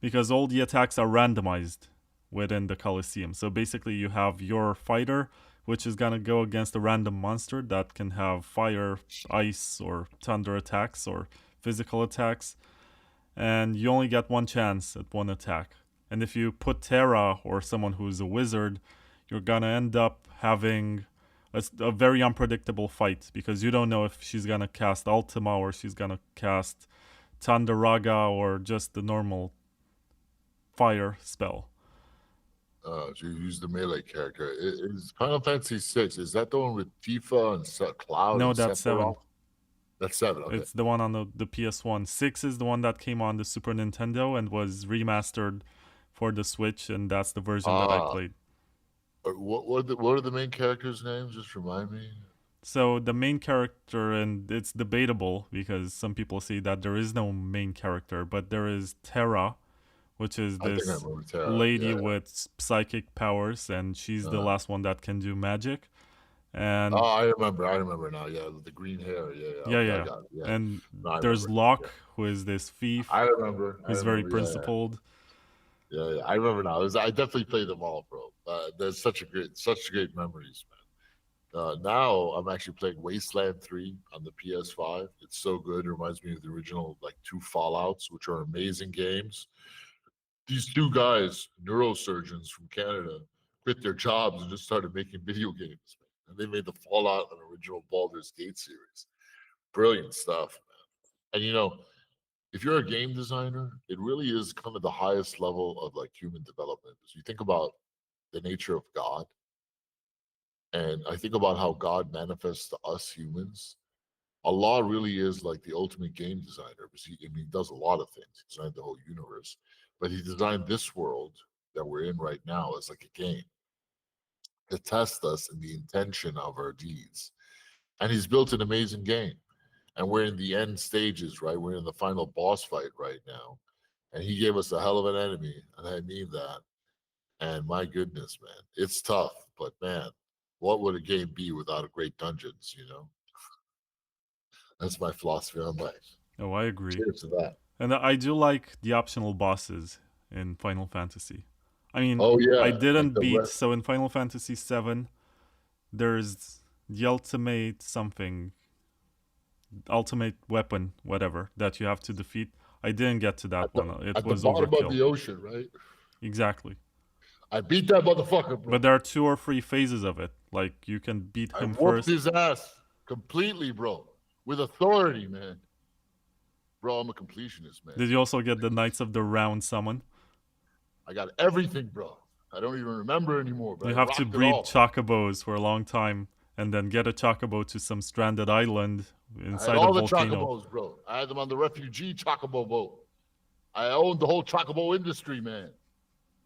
because all the attacks are randomized within the Colosseum. So basically you have your fighter, which is gonna go against a random monster that can have fire, ice, or thunder attacks, or physical attacks, and you only get one chance at one attack. And if you put Terra or someone who's a wizard, you're gonna end up having a very unpredictable fight because you don't know if she's gonna cast Ultima or she's gonna cast Tandaraga or just the normal fire spell. So you use the melee character. Is Final Fantasy 6? Is that the one with Tifa and Cloud No, and that's 7. Sephiroth? That's 7. Okay. It's the one on the PS1. 6 is the one that came on the Super Nintendo and was remastered for the Switch, and that's the version that I Ah, played. what are the main characters' names? Just remind me. So the main character, and it's debatable because some people say that there is no main character, but there is Terra, which is I think I this remember Terra. lady Yeah. with psychic powers, and she's the Uh, last one that can do magic. oh, And I remember. I remember now. Yeah, the green hair. Yeah, yeah. yeah, Okay, I yeah. got it. Yeah, And no, I there's remember. Yeah, Locke, who is this thief I remember. I who's very remember. Yeah, yeah. principled. Yeah, yeah, I remember now. I definitely played them all, bro. There's such great memories, man. Now I'm actually playing Wasteland 3 on the PS5. It's so good. It reminds me of the original, like 2 Fallouts, which are amazing games. These 2 guys, neurosurgeons from Canada, quit their jobs and just started making video games, man. And they made the Fallout and original Baldur's Gate series. Brilliant stuff, man. And if you're a game designer, it really is kind of the highest level of like human development. As you think about the nature of God, and I think about how God manifests to us humans, Allah really is like the ultimate game designer because he does a lot of things. He designed the whole universe, but he designed this world that we're in right now as like a game to test us in the intention of our deeds. And he's built an amazing game. And we're in the end stages, right? We're in the final boss fight right now. And he gave us a hell of an enemy, and I mean that. And my goodness, man, it's tough, but man, what would a game be without a great dungeons? That's my philosophy on life. Oh, I agree. Cheers to that. And I do like the optional bosses in Final Fantasy. I mean, Oh I yeah, like didn't the beat. rest. So in Final Fantasy 7, there's the ultimate weapon, whatever, that you have to defeat. I didn't get to that At the, one. It at the was bottom of overkill. the ocean, right? Exactly. I beat that motherfucker, bro. But there are 2 or 3 phases of it. Like you can beat I him whooped first. his ass completely, bro, with authority, man. Bro, I'm a completionist, man. Did you also get the Knights of the Round summon? I got everything, bro. I don't even remember anymore, but You I have to rocked it breed all. chocobos for a long time and then get a chocobo to some stranded island I had inside a all the volcano. chocobos, bro. I had them on the refugee chocobo boat. I owned the whole chocobo industry, man.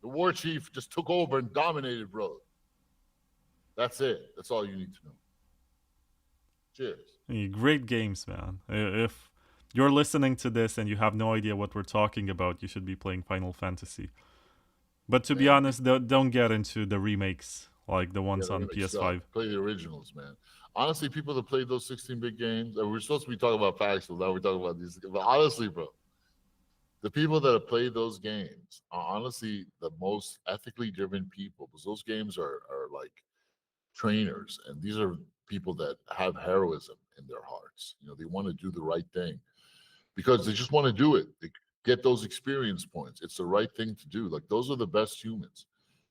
The war chief just took over and dominated, bro. That's it. That's all you need to know. Cheers. Great games, man. If you're listening to this and you have no idea what we're talking about, you should be playing Final Fantasy. But to be Man, honest, don't get into the remakes like the ones yeah, on remakes PS5. suck. Play the originals, man. Honestly, people that played those 16-bit games, and we're supposed to be talking about Paxful, now we're talking about these. But honestly, bro, the people that have played those games are honestly the most ethically driven people because those games are like trainers, and these are people that have heroism in their hearts. They want to do the right thing because they just want to do it. They get those experience points. It's the right thing to do. Like those are the best humans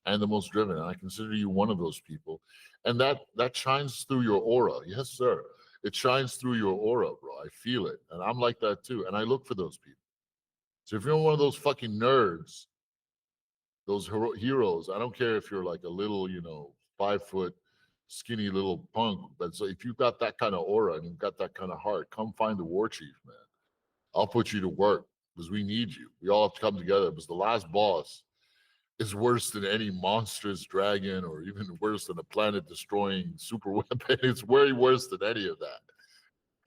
and the most driven. And I consider you one of those people. And that shines through your aura. Yes, sir. It shines through your aura, bro. I feel it. And I'm like that too. And I look for those people. So if you're one of those fucking nerds, those heroes, I don't care if you're like a little, 5 foot skinny little punk, but so if you've got that kind of aura and you've got that kind of heart, come find the war chief, man. I'll put you to work because we need you. We all have to come together because the last boss is worse than any monstrous dragon or even worse than a planet destroying super weapon. It's way worse than any of that.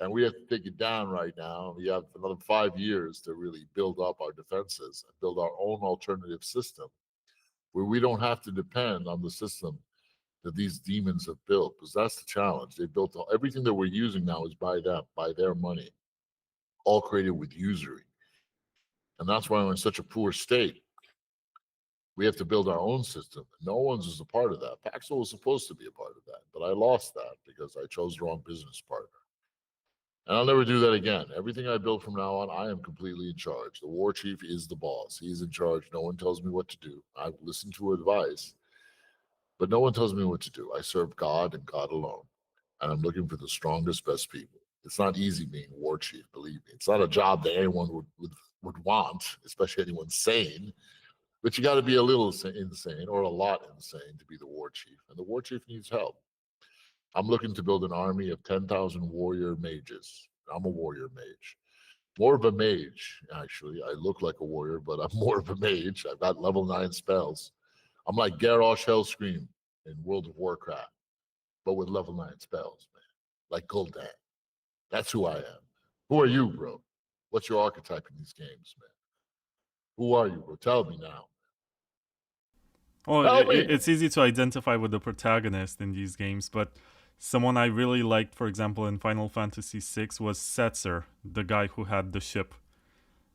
And we have to take it down right now. We have another 5 years to really build up our defenses and build our own alternative system where we don't have to depend on the system that these demons have built, because that's the challenge. They built everything that we're using now is by them, by their money, all created with usury. And that's why we're in such a poor state. We have to build our own system. No one's is a part of that. Paxful was supposed to be a part of that, but I lost that because I chose the wrong business partner. And I'll never do that again. Everything I build from now on, I am completely in charge. The war chief is the boss. He's in charge. No one tells me what to do. I listen to advice, but no one tells me what to do. I serve God and God alone. And I'm looking for the strongest, best people. It's not easy being war chief, believe me. It's not a job that anyone would want, especially anyone sane. But you got to be a little insane or a lot insane to be the war chief. And the war chief needs help. I'm looking to build an army of 10,000 warrior mages. I'm a warrior mage. More of a mage, actually. I look like a warrior, but I'm more of a mage. I've got level 9 spells. I'm like Garrosh Hellscream in World of Warcraft, but with level 9 spells, man. Like Gul'dan. That's who I am. Who are you, bro? What's your archetype in these games, man? Who are you, bro? Tell me now. Well, Tell me. it's easy to identify with the protagonist in these games, but someone I really liked, for example, in Final Fantasy VI was Setzer, the guy who had the ship.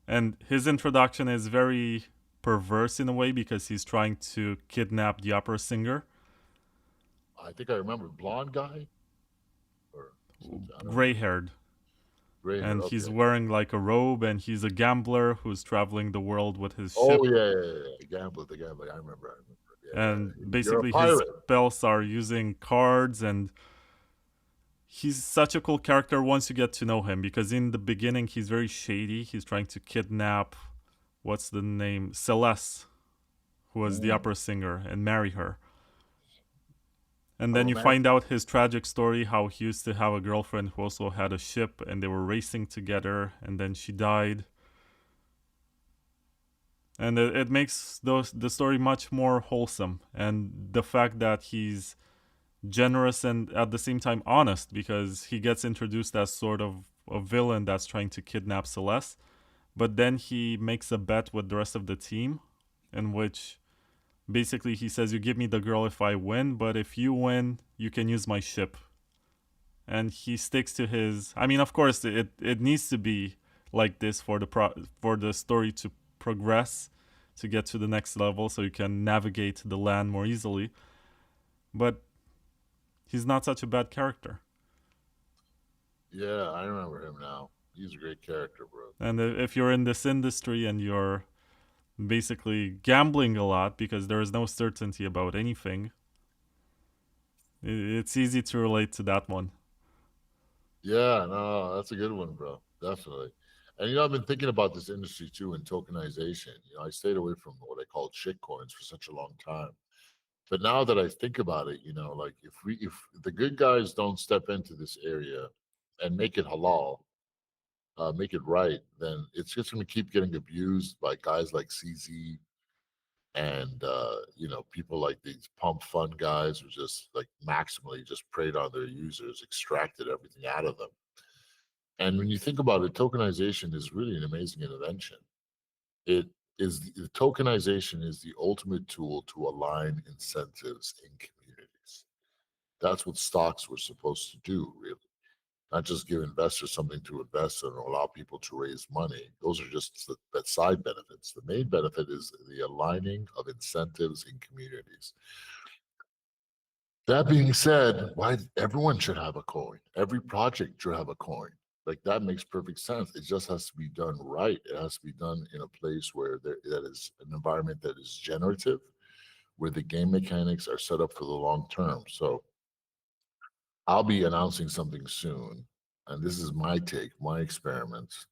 And his introduction is very perverse in a way because he's trying to kidnap the opera singer. I think I remember blonde guy, or Gray-haired. And okay. he's wearing like a robe, and he's a gambler who's traveling the world with his ship. Oh yeah. Gambler, the gambler. I remember. Yeah, and basically his spells are using cards, and he's such a cool character once you get to know him, because in the beginning he's very shady. He's trying to kidnap, what's the name, Celeste, who was the opera singer, and marry her. And then you find out his tragic story, how he used to have a girlfriend who also had a ship, and they were racing together, and then she died. And it makes the story much more wholesome. And the fact that he's generous and at the same time honest, because he gets introduced as sort of a villain that's trying to kidnap Celeste, but then he makes a bet with the rest of the team in which basically he says, you give me the girl if I win, but if you win, you can use my ship. And he sticks to his... I mean, of course, it needs to be like this for the story to progress, to get to the next level, so you can navigate the land more easily. But he's not such a bad character. Yeah, I remember him now. He's a great character, bro. And if you're in this industry and you're basically gambling a lot because there is no certainty about anything, it's easy to relate to that one. Yeah, no, that's a good one, bro. Definitely. And I've been thinking about this industry too, and tokenization. I stayed away from what I called shit coins for such a long time. But now that I think about it, like if the good guys don't step into this area and make it halal, make it right, then it's just going to keep getting abused by guys like CZ and people like these pump fund guys who just like maximally just preyed on their users, extracted everything out of them. And when you think about it, tokenization is really an amazing invention. Tokenization is the ultimate tool to align incentives in communities. That's what stocks were supposed to do, really. Not just give investors something to invest in or allow people to raise money. Those are just the side benefits. The main benefit is the aligning of incentives in communities. That being said, why everyone should have a coin? Every project should have a coin. Like, that makes perfect sense. It just has to be done right. It has to be done in a place where that is an environment that is generative, where the game mechanics are set up for the long term. So I'll be announcing something soon, and this is my take, my experiments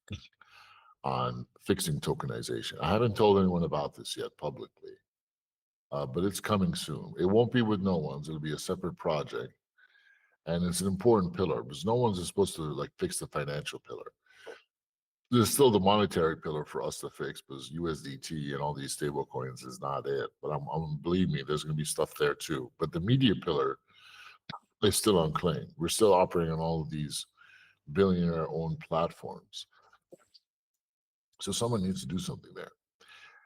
on fixing tokenization. I haven't told anyone about this yet publicly, but it's coming soon. It won't be with no one's. It'll be a separate project. And it's an important pillar because no one's supposed to like fix the financial pillar. There's still the monetary pillar for us to fix because USDT and all these stable coins is not it. But I'm believe me, there's going to be stuff there too. But the media pillar is still unclaimed. We're still operating on all of these billionaire-owned platforms. So someone needs to do something there.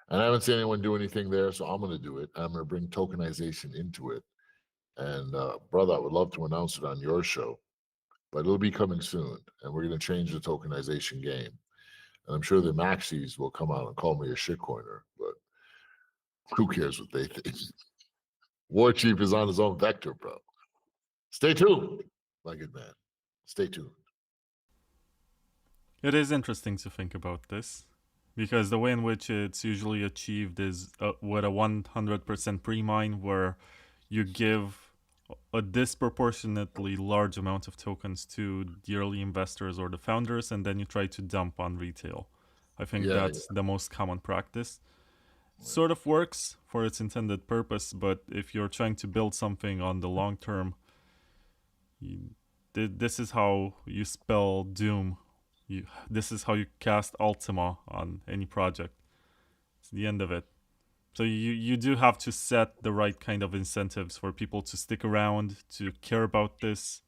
And I haven't seen anyone do anything there, so I'm going to do it. I'm going to bring tokenization into it. And brother, I would love to announce it on your show, but it'll be coming soon. And we're going to change the tokenization game. And I'm sure the maxis will come out and call me a shitcoiner, but who cares what they think? War Chief is on his own vector, bro. Stay tuned, my good man. Stay tuned. It is interesting to think about this, because the way in which it's usually achieved is with a 100% pre-mine, where you give a disproportionately large amount of tokens to the early investors or the founders, and then you try to dump on retail. I think that's the most common practice. sort of works for its intended purpose, but if you're trying to build something on the long term, this is how you spell doom. This is how you cast Ultima on any project. It's the end of it. So you do have to set the right kind of incentives for people to stick around, to care about this,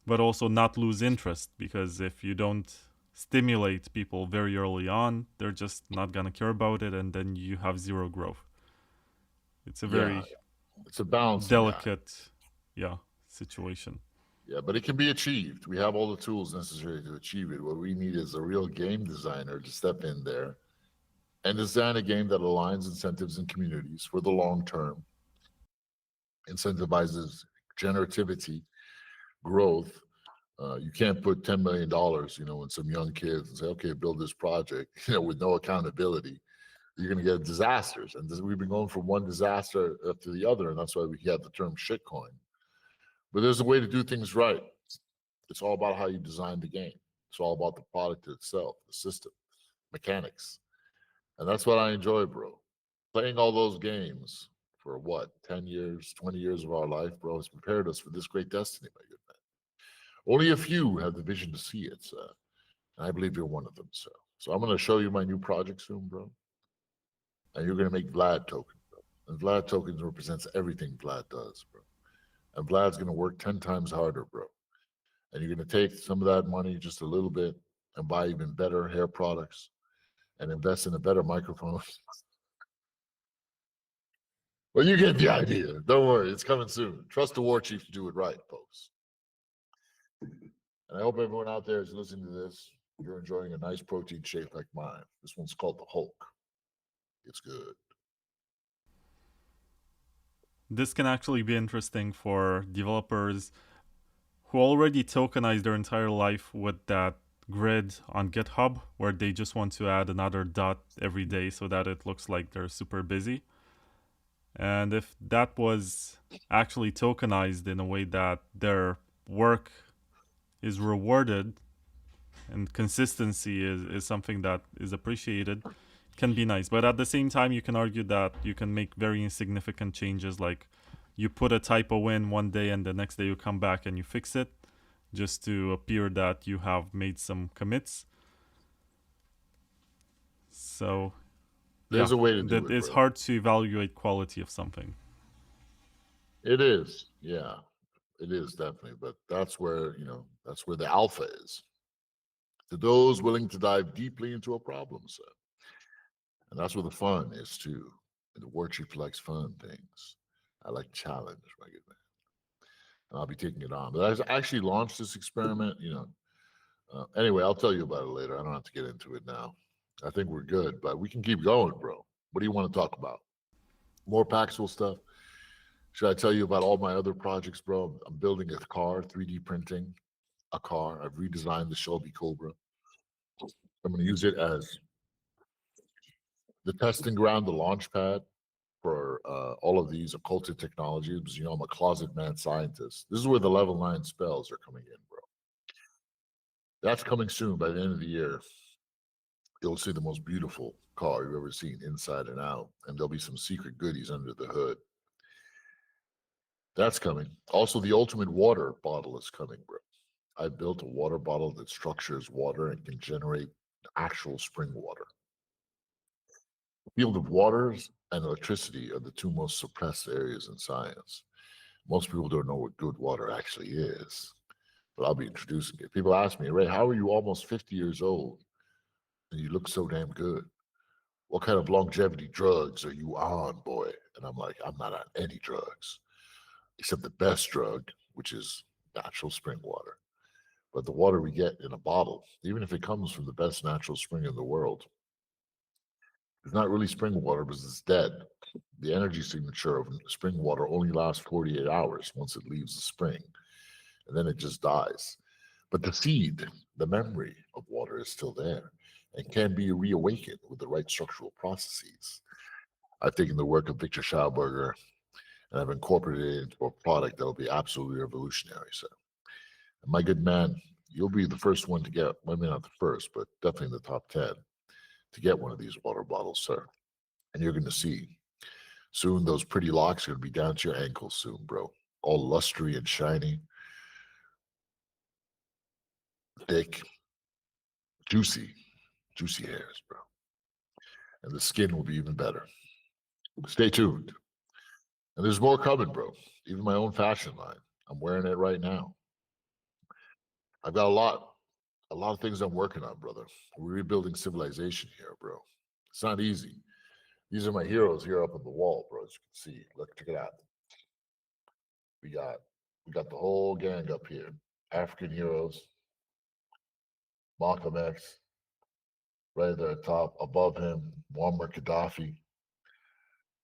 but also not lose interest, because if you don't stimulate people very early on, they're just not gonna care about it, and then you have zero growth. It's a very it's a balancing delicate, situation. Yeah, but it can be achieved. We have all the tools necessary to achieve it. What we need is a real game designer to step in there and design a game that aligns incentives and communities for the long term, incentivizes generativity, growth. You can't put $10 million, in some young kids and say, okay, build this project, with no accountability. You're going to get disasters. And we've been going from one disaster after the other. And that's why we had the term shitcoin. But there's a way to do things right. It's all about how you design the game. It's all about the product itself, the system, mechanics. And that's what I enjoy, bro. Playing all those games for 10 years, 20 years of our life, bro, has prepared us for this great destiny, my good man. Only a few have the vision to see it, sir. And I believe you're one of them, sir. So I'm going to show you my new project soon, bro. And you're going to make Vlad tokens, bro. And Vlad tokens represents everything Vlad does, bro. And Vlad's going to work 10 times harder, bro. And you're going to take some of that money, just a little bit, and buy even better hair products and invest in a better microphone. Well, you get the idea. Don't worry. It's coming soon. Trust the war chief to do it right, folks. And I hope everyone out there is listening to this. You're enjoying a nice protein shake like mine. This one's called the Hulk. It's good. This can actually be interesting for developers who already tokenized their entire life with that grid on GitHub, where they just want to add another dot every day so that it looks like they're super busy. And if that was actually tokenized in a way that their work is rewarded and consistency is something that is appreciated, can be nice. But at the same time, you can argue that you can make very insignificant changes, like you put a typo in one day and the next day you come back and you fix it, just to appear that you have made some commits. So there's a way to do it. It's hard to evaluate quality of something. It is, yeah. It is definitely, but that's where, that's where the alpha is. To those willing to dive deeply into a problem set. And that's where the fun is too. And the war chief likes fun things. I like challenge, my good man. And I'll be taking it on. But I actually launched this experiment, anyway, I'll tell you about it later. I don't have to get into it now. I think we're good, but we can keep going, bro. What do you want to talk about? More Paxful stuff? Should I tell you about all my other projects, bro? I'm building a car, 3D printing a car. I've redesigned the Shelby Cobra. I'm going to use it as the testing ground, the launch pad for all of these occulted technologies. Because, I'm a closet man scientist. This is where the level 9 spells are coming in, bro. That's coming soon. By the end of the year, you'll see the most beautiful car you've ever seen inside and out. And there'll be some secret goodies under the hood. That's coming. Also, the ultimate water bottle is coming, bro. I built a water bottle that structures water and can generate actual spring water. The field of waters and electricity are the two most suppressed areas in science. Most people don't know what good water actually is, but I'll be introducing it. People ask me, Ray, how are you almost 50 years old and you look so damn good? What kind of longevity drugs are you on, boy? And I'm like, I'm not on any drugs, except the best drug, which is natural spring water. But the water we get in a bottle, even if it comes from the best natural spring in the world, it's not really spring water because it's dead. The energy signature of spring water only lasts 48 hours once it leaves the spring, and then it just dies. But the seed, the memory of water is still there and can be reawakened with the right structural processes. I've taken the work of Victor Schauberger and I've incorporated it into a product that will be absolutely revolutionary. So, my good man, you'll be the first one to get, maybe not the first, but definitely in the top 10, to get one of these water bottles, sir. And you're going to see soon those pretty locks are going to be down to your ankles soon, bro. All lustry and shiny, thick, juicy hairs, bro. And the skin will be even better. Stay tuned. And there's more coming, bro. Even my own fashion line. I'm wearing it right now. I've got a lot of things I'm working on, brother. We're rebuilding civilization here, bro. It's not easy. These are my heroes here up on the wall, bro. As you can see, look, check it out. We got the whole gang up here. African heroes, Malcolm X, right there at top. Above him, Muammar Gaddafi,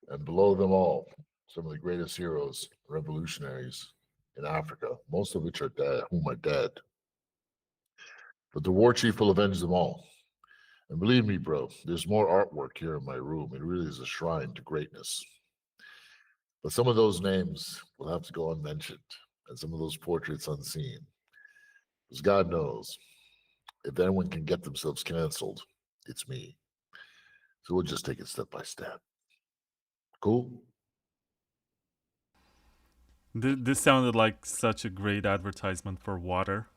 and below them all, some of the greatest heroes, revolutionaries in Africa, most of which are dead, whom are dead. But the war chief will avenge them all. And believe me, bro, there's more artwork here in my room. It really is a shrine to greatness. But some of those names will have to go unmentioned, and some of those portraits unseen. Because God knows, if anyone can get themselves canceled, it's me. So we'll just take it step by step. Cool? This sounded like such a great advertisement for water.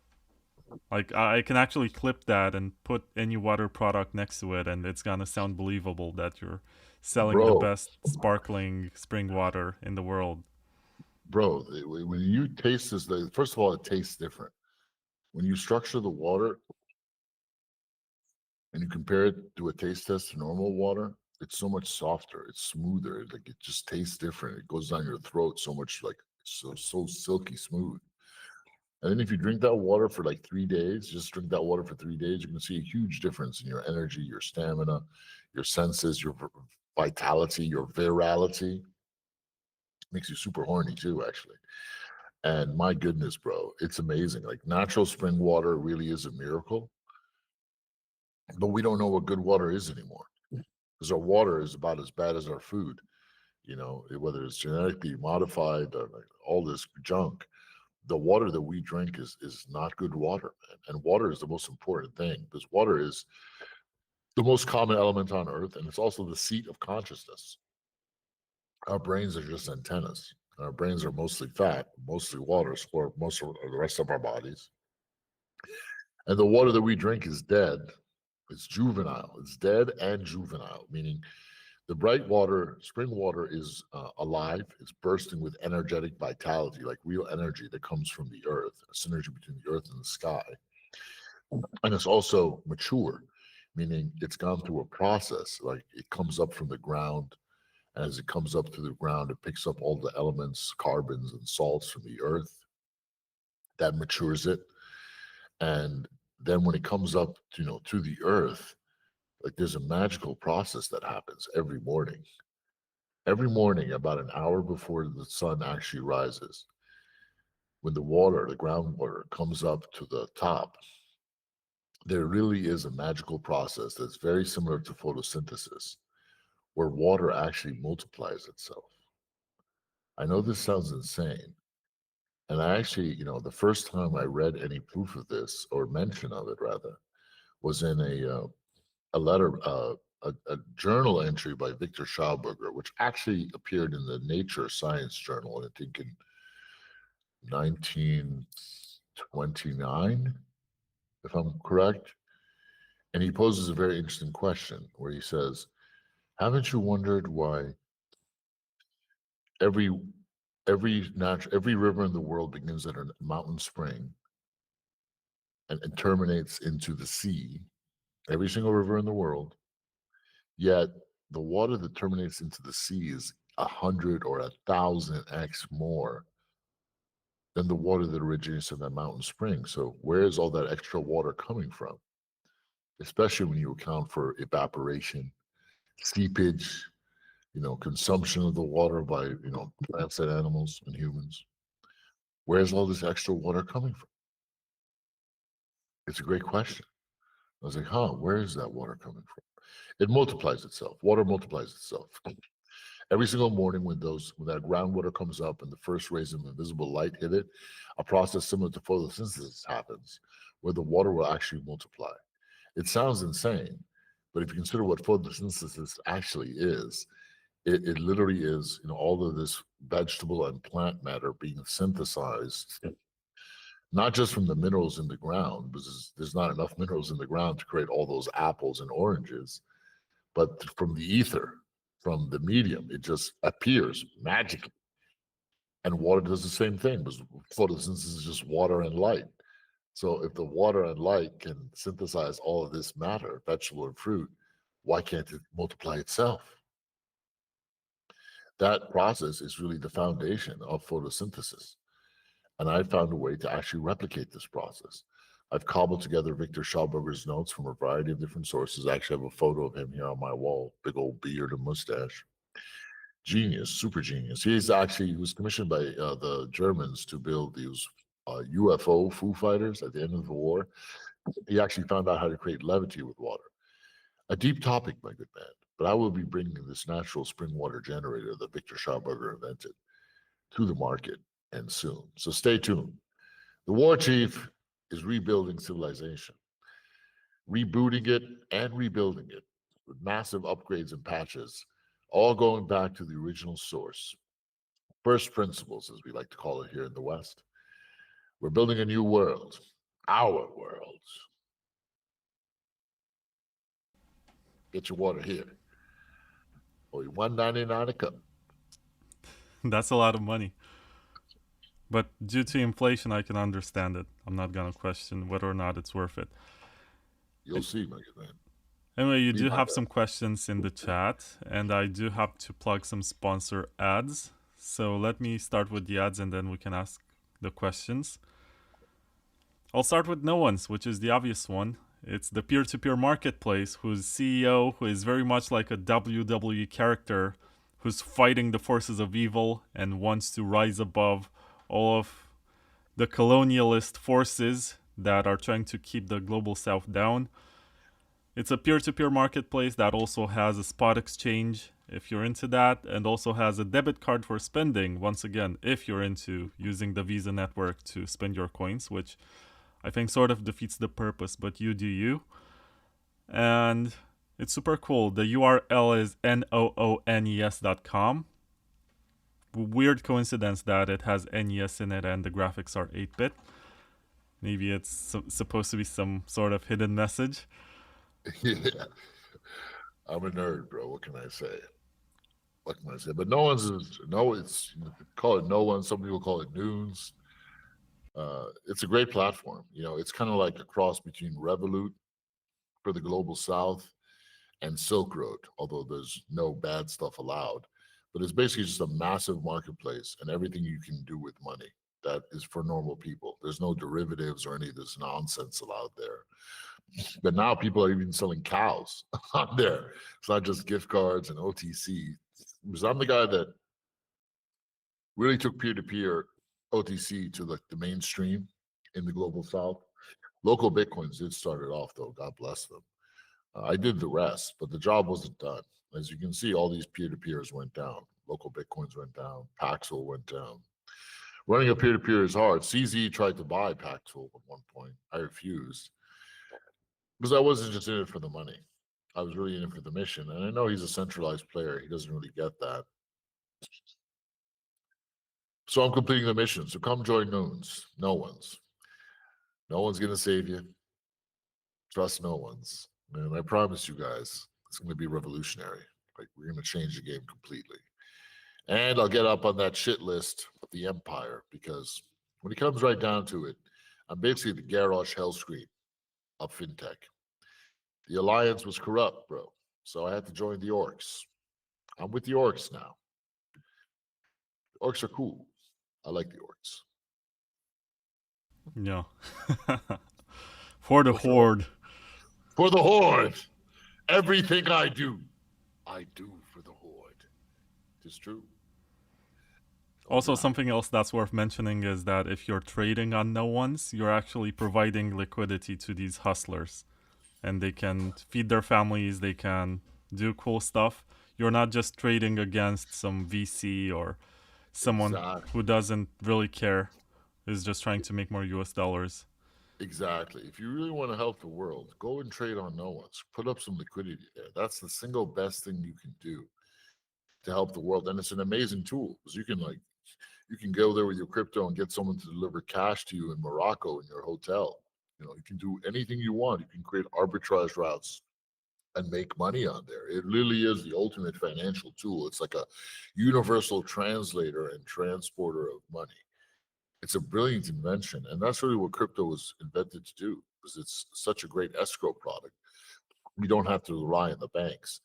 Like, I can actually clip that and put any water product next to it, and it's gonna sound believable that you're selling the Bro, best sparkling spring water in the world. bro, when you taste this, first of all, it tastes different. When you structure the water and you compare it to a taste test to normal water, it's so much softer, it's smoother, like it just tastes different. It goes down your throat so much, like so silky smooth. And then if you drink that water for like 3 days, just drink that water for 3 days, you can see a huge difference in your energy, your stamina, your senses, your vitality, your virality. Makes you super horny too, actually. And my goodness, bro, it's amazing. Like natural spring water really is a miracle. But we don't know what good water is anymore, because our water is about as bad as our food, whether it's genetically modified or like all this junk. The water that we drink is not good water, man. And water is the most important thing, because water is the most common element on earth, and it's also the seat of consciousness. Our brains are just antennas. Our brains are mostly fat, mostly water, for most of the rest of our bodies. And the water that we drink is dead. It's juvenile. It's dead and juvenile, meaning the bright water, spring water, is alive. It's bursting with energetic vitality, like real energy that comes from the earth, a synergy between the earth and the sky. And it's also mature, meaning it's gone through a process. Like it comes up from the ground. And as it comes up through the ground, it picks up all the elements, carbons and salts from the earth. That matures it. And then when it comes up, to the earth, like there's a magical process that happens every morning. Every morning, about an hour before the sun actually rises, when the water, the groundwater, comes up to the top, there really is a magical process that's very similar to photosynthesis, where water actually multiplies itself. I know this sounds insane. And I actually, the first time I read any proof of this, or mention of it rather, was in a letter, a journal entry by Victor Schaback, which actually appeared in the Nature Science Journal, I think in 1929, if I'm correct. And he poses a very interesting question where he says, haven't you wondered why every river in the world begins at a mountain spring and terminates into the sea, every single river in the world, yet the water that terminates into the sea is 100 or 1,000x more than the water that originates in that mountain spring. So where is all that extra water coming from? Especially when you account for evaporation, seepage, consumption of the water by, plants and animals and humans. Where's all this extra water coming from? It's a great question. I was like, where is that water coming from? It multiplies itself. Water multiplies itself. Every single morning when that groundwater comes up and the first rays of invisible light hit it, a process similar to photosynthesis happens, where the water will actually multiply. It sounds insane, But if you consider what photosynthesis actually is, it literally is, all of this vegetable and plant matter being synthesized, not just from the minerals in the ground, because there's not enough minerals in the ground to create all those apples and oranges, but from the ether, from the medium, it just appears magically. And water does the same thing, because photosynthesis is just water and light. So if the water and light can synthesize all of this matter, vegetable and fruit, why can't it multiply itself? That process is really the foundation of photosynthesis. And I found a way to actually replicate this process. I've cobbled together Victor Schauberger's notes from a variety of different sources. I actually have a photo of him here on my wall, big old beard and mustache. Genius, super genius. He was commissioned by the Germans to build these UFO Foo Fighters at the end of the war. He actually found out how to create levity with water. A deep topic, my good man, but I will be bringing this natural spring water generator that Victor Schauberger invented to the market and soon. So stay tuned. The war chief is rebuilding civilization, rebooting it and rebuilding it with massive upgrades and patches, all going back to the original source. First principles, as we like to call it here in the West. We're building a new world, our world. Get your water here. Only $1.99 a cup. That's a lot of money. But due to inflation, I can understand it. I'm not going to question whether or not it's worth it. You'll see, my good man. Anyway, you do have some questions in the chat, and I do have to plug some sponsor ads. So let me start with the ads, and then we can ask the questions. I'll start with No One's, which is the obvious one. It's the peer-to-peer marketplace whose CEO, who is very much like a WWE character, who's fighting the forces of evil and wants to rise above all of the colonialist forces that are trying to keep the global south down. It's a peer-to-peer marketplace that also has a spot exchange, if you're into that, and also has a debit card for spending, once again, if you're into using the Visa network to spend your coins, which I think sort of defeats the purpose, but you do you. And it's super cool. The URL is noones.com. Weird coincidence that it has NES in it and the graphics are 8-bit. Maybe it's supposed to be some sort of hidden message. Yeah. I'm a nerd, bro. What can I say? But No One's it's call it No One. Some people call it Noons. It's a great platform. It's kind of like a cross between Revolut for the global south and Silk Road, although there's no bad stuff allowed. But it's basically just a massive marketplace and everything you can do with money that is for normal people. There's no derivatives or any of this nonsense allowed there. But now people are even selling cows on there. It's not just gift cards and OTC. Because I'm the guy that really took peer-to-peer OTC to the mainstream in the global south. Local Bitcoins did start it off, though. God bless them. I did the rest, but the job wasn't done. As you can see, all these peer-to-peers went down. Local Bitcoins went down. Paxful went down. Running a peer-to-peer is hard. CZ tried to buy Paxful at one point. I refused because I wasn't just in it for the money. I was really in it for the mission. And I know he's a centralized player. He doesn't really get that. So I'm completing the mission. So come join Noons. No One's. No one's going to save you. Trust no one's. And I promise you guys, it's going to be revolutionary. Like, we're going to change the game completely. And I'll get up on that shit list of the Empire, because when it comes right down to it, I'm basically the Garrosh Hellscream of Fintech. The Alliance was corrupt, bro. So I had to join the Orcs. I'm with the Orcs now. The Orcs are cool. I like the Orcs. Yeah. For the Horde. For the Horde. Everything I do for the Horde. It's true. Also, something else that's worth mentioning is that if you're trading on No One's, you're actually providing liquidity to these hustlers. And they can feed their families, they can do cool stuff. You're not just trading against some VC or someone who doesn't really care, is just trying to make more US dollars. Exactly. If you really want to help the world, go and trade on no one's. Put up some liquidity there. That's the single best thing you can do to help the world. And it's an amazing tool because you can go there with your crypto and get someone to deliver cash to you in Morocco in your hotel. You can do anything you want. You can create arbitrage routes and make money on there. It really is the ultimate financial tool. It's like a universal translator and transporter of money. It's a brilliant invention, and that's really what crypto was invented to do, because it's such a great escrow product. We don't have to rely on the banks.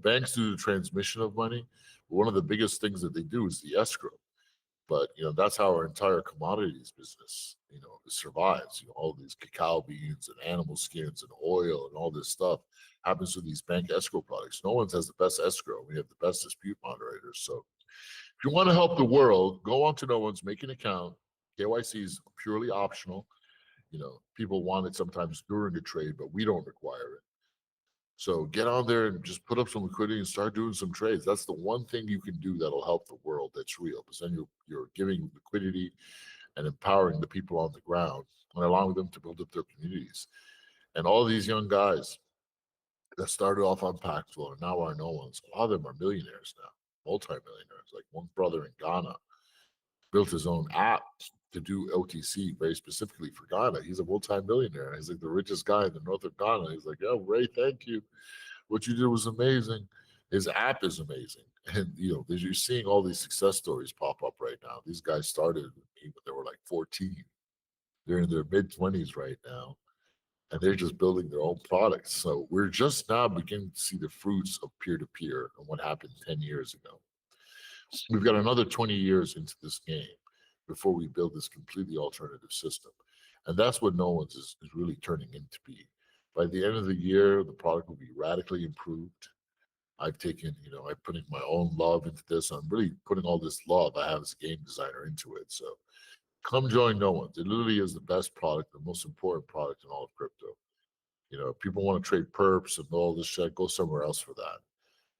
Banks do the transmission of money, but one of the biggest things that they do is the escrow. But that's how our entire commodities business survives. All these cacao beans and animal skins and oil and all this stuff happens with these bank escrow products. No one has the best escrow. We have the best dispute moderators. So if you want to help the world, go on to no one's, make an account. KYC is purely optional. People want it sometimes during a trade, but we don't require it. So get on there and just put up some liquidity and start doing some trades. That's the one thing you can do that'll help the world that's real, because then you're giving liquidity and empowering the people on the ground and allowing them to build up their communities. And all these young guys that started off on Paxful and now are no ones, a lot of them are millionaires now, multi-millionaires. Like one brother in Ghana built his own app to do OTC very specifically for Ghana. He's a multi-millionaire. He's like the richest guy in the north of Ghana. He's like, "Oh, Ray, thank you. What you did was amazing." His app is amazing. And, you're seeing all these success stories pop up right now. These guys started when they were like 14. They're in their mid-20s right now, and they're just building their own products. So we're just now beginning to see the fruits of peer-to-peer and what happened 10 years ago. We've got another 20 years into this game before we build this completely alternative system. And that's what no one's is really turning into be. By the end of the year, the product will be radically improved. I'm putting my own love into this. I'm really putting all this love I have as a game designer into it. So come join no one's. It literally is the best product, the most important product in all of crypto. If people want to trade perps and all this shit, go somewhere else for that.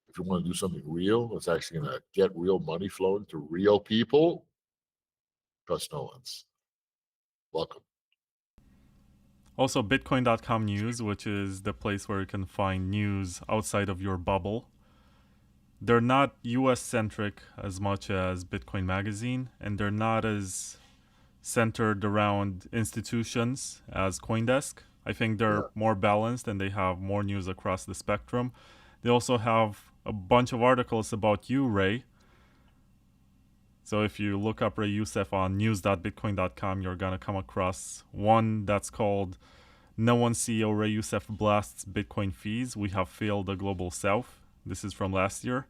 If you want to do something real that's actually going to get real money flowing to real people, trust no one's. Welcome. Also, Bitcoin.com news, which is the place where you can find news outside of your bubble. They're not US centric as much as Bitcoin Magazine, and they're not as centered around institutions as Coindesk. I think they're more balanced and they have more news across the spectrum. They also have a bunch of articles about you, Ray. So if you look up Ray Youssef on news.bitcoin.com, you're going to come across one that's called "No One CEO Ray Youssef Blasts Bitcoin Fees. We Have Failed the Global South." This is from last year.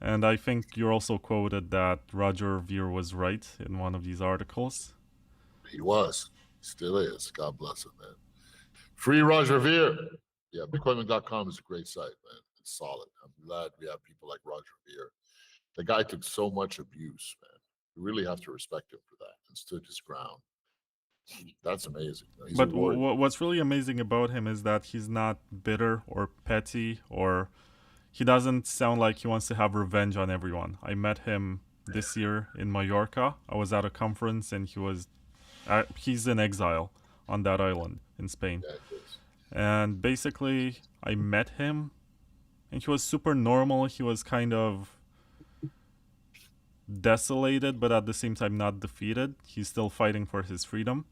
And I think you're also quoted that Roger Ver was right in one of these articles. He was. Still is. God bless him, man. Free Roger Ver. Yeah, Bitcoin.com is a great site, man. It's solid. I'm glad we have people like Roger Ver. The guy took so much abuse, man. You really have to respect him for that and stood his ground. That's amazing. He's but what's really amazing about him is that he's not bitter or petty, or he doesn't sound like he wants to have revenge on everyone. I met him this year in Mallorca. I was at a conference and he's in exile on that island in Spain. And basically, I met him and he was super normal. He was kind of desolated, but at the same time not defeated. He's still fighting for his freedom.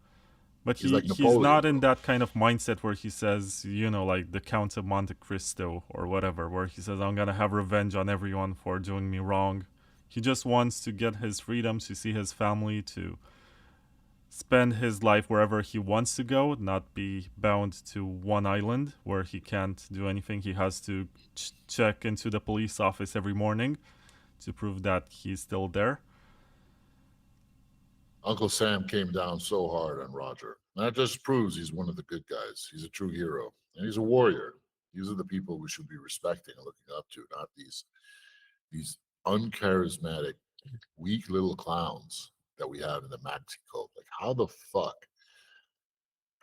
But he's not in that kind of mindset where he says, like the Count of Monte Cristo or whatever, where he says, "I'm going to have revenge on everyone for doing me wrong." He just wants to get his freedom, to see his family, to spend his life wherever he wants to go, not be bound to one island where he can't do anything. He has to check into the police office every morning to prove that he's still there. Uncle Sam came down so hard on Roger. And that just proves he's one of the good guys. He's a true hero. And he's a warrior. These are the people we should be respecting and looking up to, not these uncharismatic, weak little clowns that we have in the Maxi cult. Like, how the fuck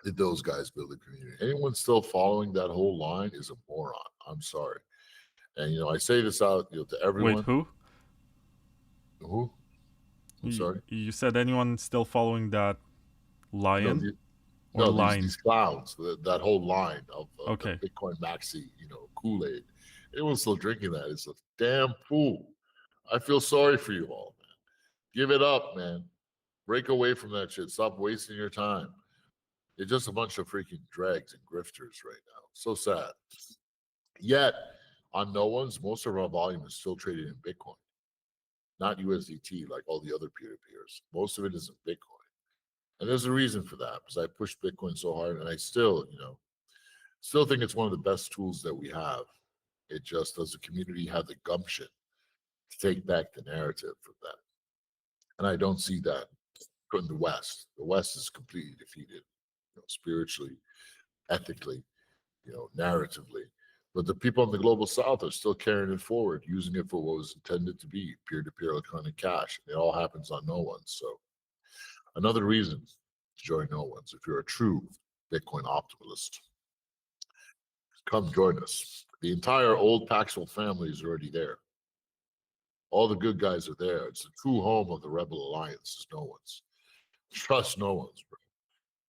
did those guys build a community? Anyone still following that whole line is a moron. I'm sorry. And, I say this out to everyone. Wait, who? Who? I'm sorry? You said anyone still following that lion? or No, line? these clowns, that whole line of the Okay. Bitcoin maxi, Kool-Aid. Anyone's still drinking that is a damn fool. I feel sorry for you all, man. Give it up, man. Break away from that shit. Stop wasting your time. You're just a bunch of freaking dregs and grifters right now. So sad. Yet, on no one's, most of our volume is still traded in Bitcoin, not USDT like all the other peer-to-peers. Most of it is in Bitcoin. And there's a reason for that, because I pushed Bitcoin so hard, and I still, still think it's one of the best tools that we have. It just, does the community have the gumption to take back the narrative from that? And I don't see that from the West. The West is completely defeated, spiritually, ethically, narratively. But the people in the global South are still carrying it forward, using it for what was intended to be peer-to-peer electronic cash. It all happens on no one. So another reason to join no one's, if you're a true Bitcoin optimalist, come join us. The entire old Paxful family is already there. All the good guys are there. It's the true home of the Rebel Alliance. Is no one's. Trust no one's, bro.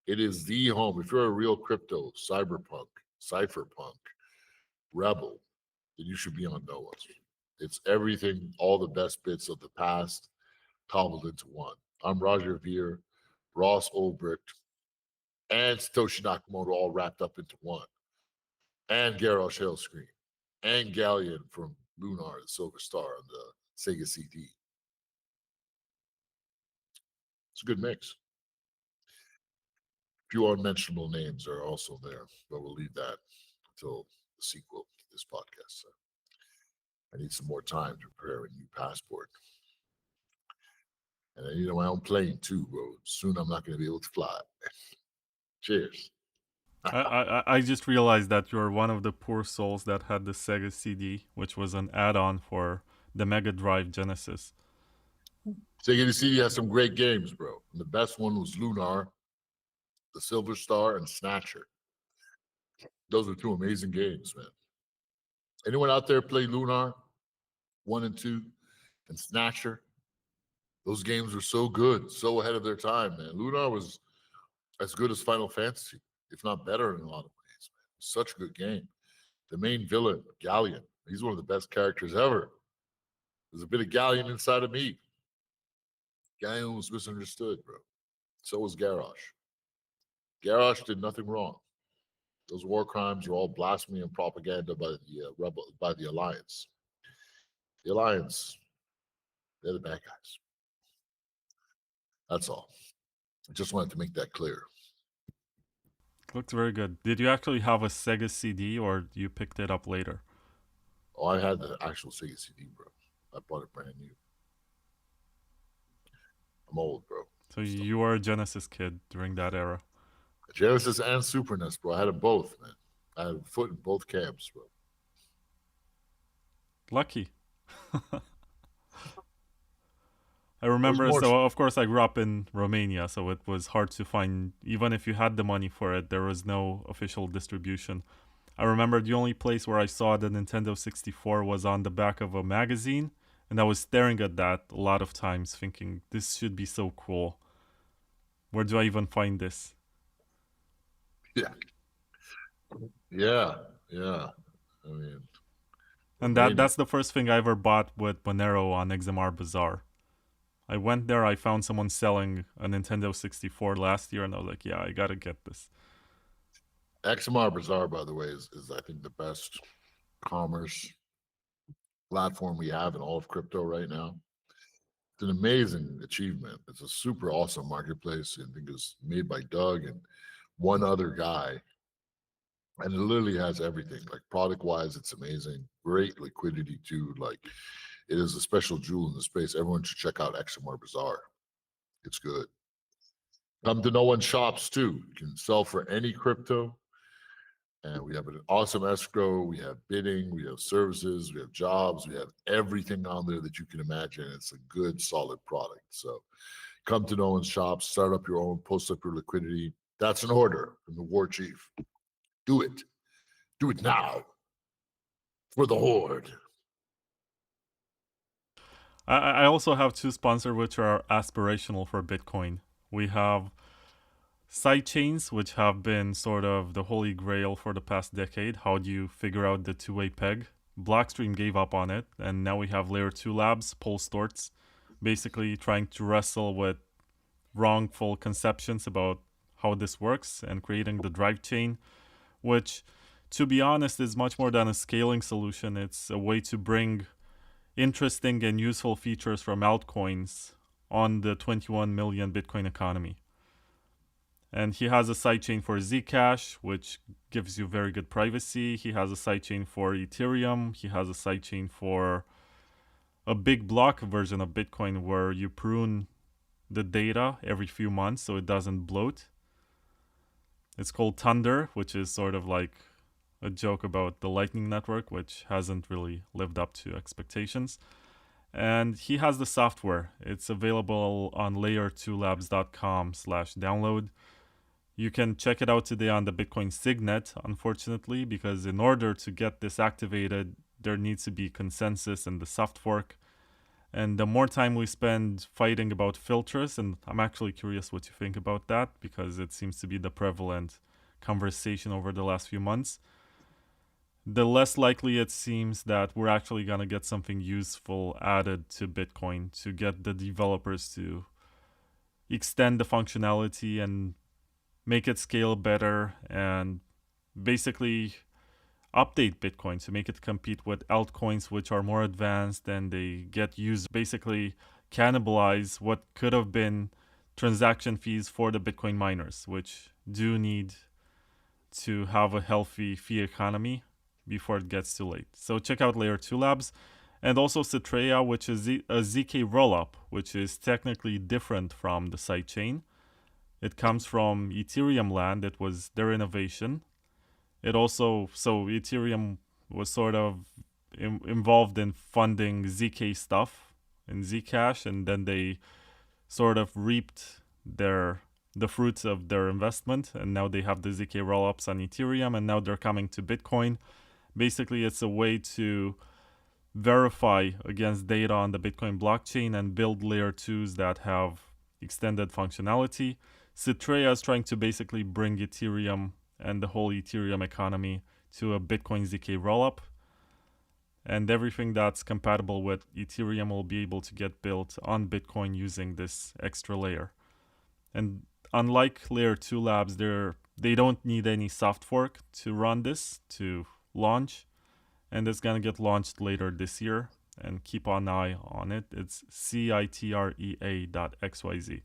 It is the home. If you're a real crypto, cypherpunk, rebel, then you should be on no one's. It's everything, all the best bits of the past cobbled into one. I'm Roger Veer, Ross Ulbricht, and Satoshi Nakamoto all wrapped up into one. And Garrosh Hailscreen, and Galleon from Lunar, the Silver Star on the Sega CD. It's a good mix. A few unmentionable names are also there, but we'll leave that until the sequel to this podcast. So I need some more time to prepare a new passport. And I need my own plane too, bro. Soon I'm not going to be able to fly. Cheers. I just realized that you're one of the poor souls that had the Sega CD, which was an add-on for the Mega Drive Genesis. Sega CD has some great games, bro. And the best one was Lunar, the Silver Star, and Snatcher. Those are two amazing games, man. Anyone out there play Lunar 1 and 2 and Snatcher? Those games were so good, so ahead of their time, man. Lunar was as good as Final Fantasy, if not better in a lot of ways, man. Such a good game. The main villain, Galleon, he's one of the best characters ever. There's a bit of Galleon inside of me. Galleon was misunderstood, bro. So was Garrosh. Garrosh did nothing wrong. Those war crimes are all blasphemy and propaganda by the Alliance. The Alliance, they're the bad guys. That's all. I just wanted to make that clear. Looks very good. Did you actually have a Sega CD or you picked it up later? Oh, I had the actual Sega CD, bro. I bought it brand new. I'm old, bro. So you were a Genesis kid during that era. Genesis and Super NES, bro. I had them both, man. I had a foot in both camps, bro. Lucky. I remember, so of course I grew up in Romania, so it was hard to find, even if you had the money for it, there was no official distribution. I remember the only place where I saw the Nintendo 64 was on the back of a magazine, and I was staring at that a lot of times thinking, this should be so cool. Where do I even find this? Yeah. Yeah. I mean, and that's the first thing I ever bought with Monero on XMR Bazaar. I went there, I found someone selling a Nintendo 64 last year, and I was like, yeah, I gotta get this. XMR Bazaar, by the way, is I think the best commerce platform we have in all of crypto right now. It's an amazing achievement. It's a super awesome marketplace. I think it's made by Doug and one other guy. And it literally has everything. Like product-wise, it's amazing. Great liquidity too. Like it is a special jewel in the space. Everyone should check out XMR Bazaar. It's good. Come to No One Shops too. You can sell for any crypto. And we have an awesome escrow. We have bidding. We have services. We have jobs. We have everything on there that you can imagine. It's a good, solid product. So come to No One's Shops, start up your own, post up your liquidity. That's an order from the war chief. Do it. Do it now for the horde. I also have two sponsors which are aspirational for Bitcoin. We have Sidechains, which have been sort of the holy grail for the past decade. How do you figure out the two-way peg? Blockstream gave up on it, and now we have layer 2 labs, Pol Storts, basically trying to wrestle with wrongful conceptions about how this works and creating the drive chain, which, to be honest, is much more than a scaling solution. It's a way to bring interesting and useful features from altcoins on the 21 million Bitcoin economy. And he has a sidechain for Zcash, which gives you very good privacy. He has a sidechain for Ethereum. He has a sidechain for a big block version of Bitcoin where you prune the data every few months so it doesn't bloat. It's called Thunder, which is sort of like a joke about the Lightning Network, which hasn't really lived up to expectations. And he has the software. It's available on layer2labs.com/download. You can check it out today on the Bitcoin Signet, unfortunately, because in order to get this activated, there needs to be consensus in the soft fork. And the more time we spend fighting about filters, and I'm actually curious what you think about that, because it seems to be the prevalent conversation over the last few months, the less likely it seems that we're actually going to get something useful added to Bitcoin to get the developers to extend the functionality and make it scale better and basically update Bitcoin to make it compete with altcoins which are more advanced and they get used, basically cannibalize what could have been transaction fees for the Bitcoin miners, which do need to have a healthy fee economy before it gets too late. So check out Layer 2 Labs. And also Citrea, which is a ZK rollup, which is technically different from the sidechain. It comes from Ethereum land. It was their innovation. It also, so Ethereum was sort of involved in funding ZK stuff in Zcash, and then they sort of reaped the fruits of their investment, and now they have the ZK rollups on Ethereum, and now they're coming to Bitcoin. Basically, it's a way to verify against data on the Bitcoin blockchain and build layer 2s that have extended functionality. Citrea is trying to basically bring Ethereum and the whole Ethereum economy to a Bitcoin ZK rollup. And everything that's compatible with Ethereum will be able to get built on Bitcoin using this extra layer. And unlike Layer 2 Labs, they don't need any soft fork to run this, to launch. And it's going to get launched later this year. And keep an eye on it. It's citrea.xyz.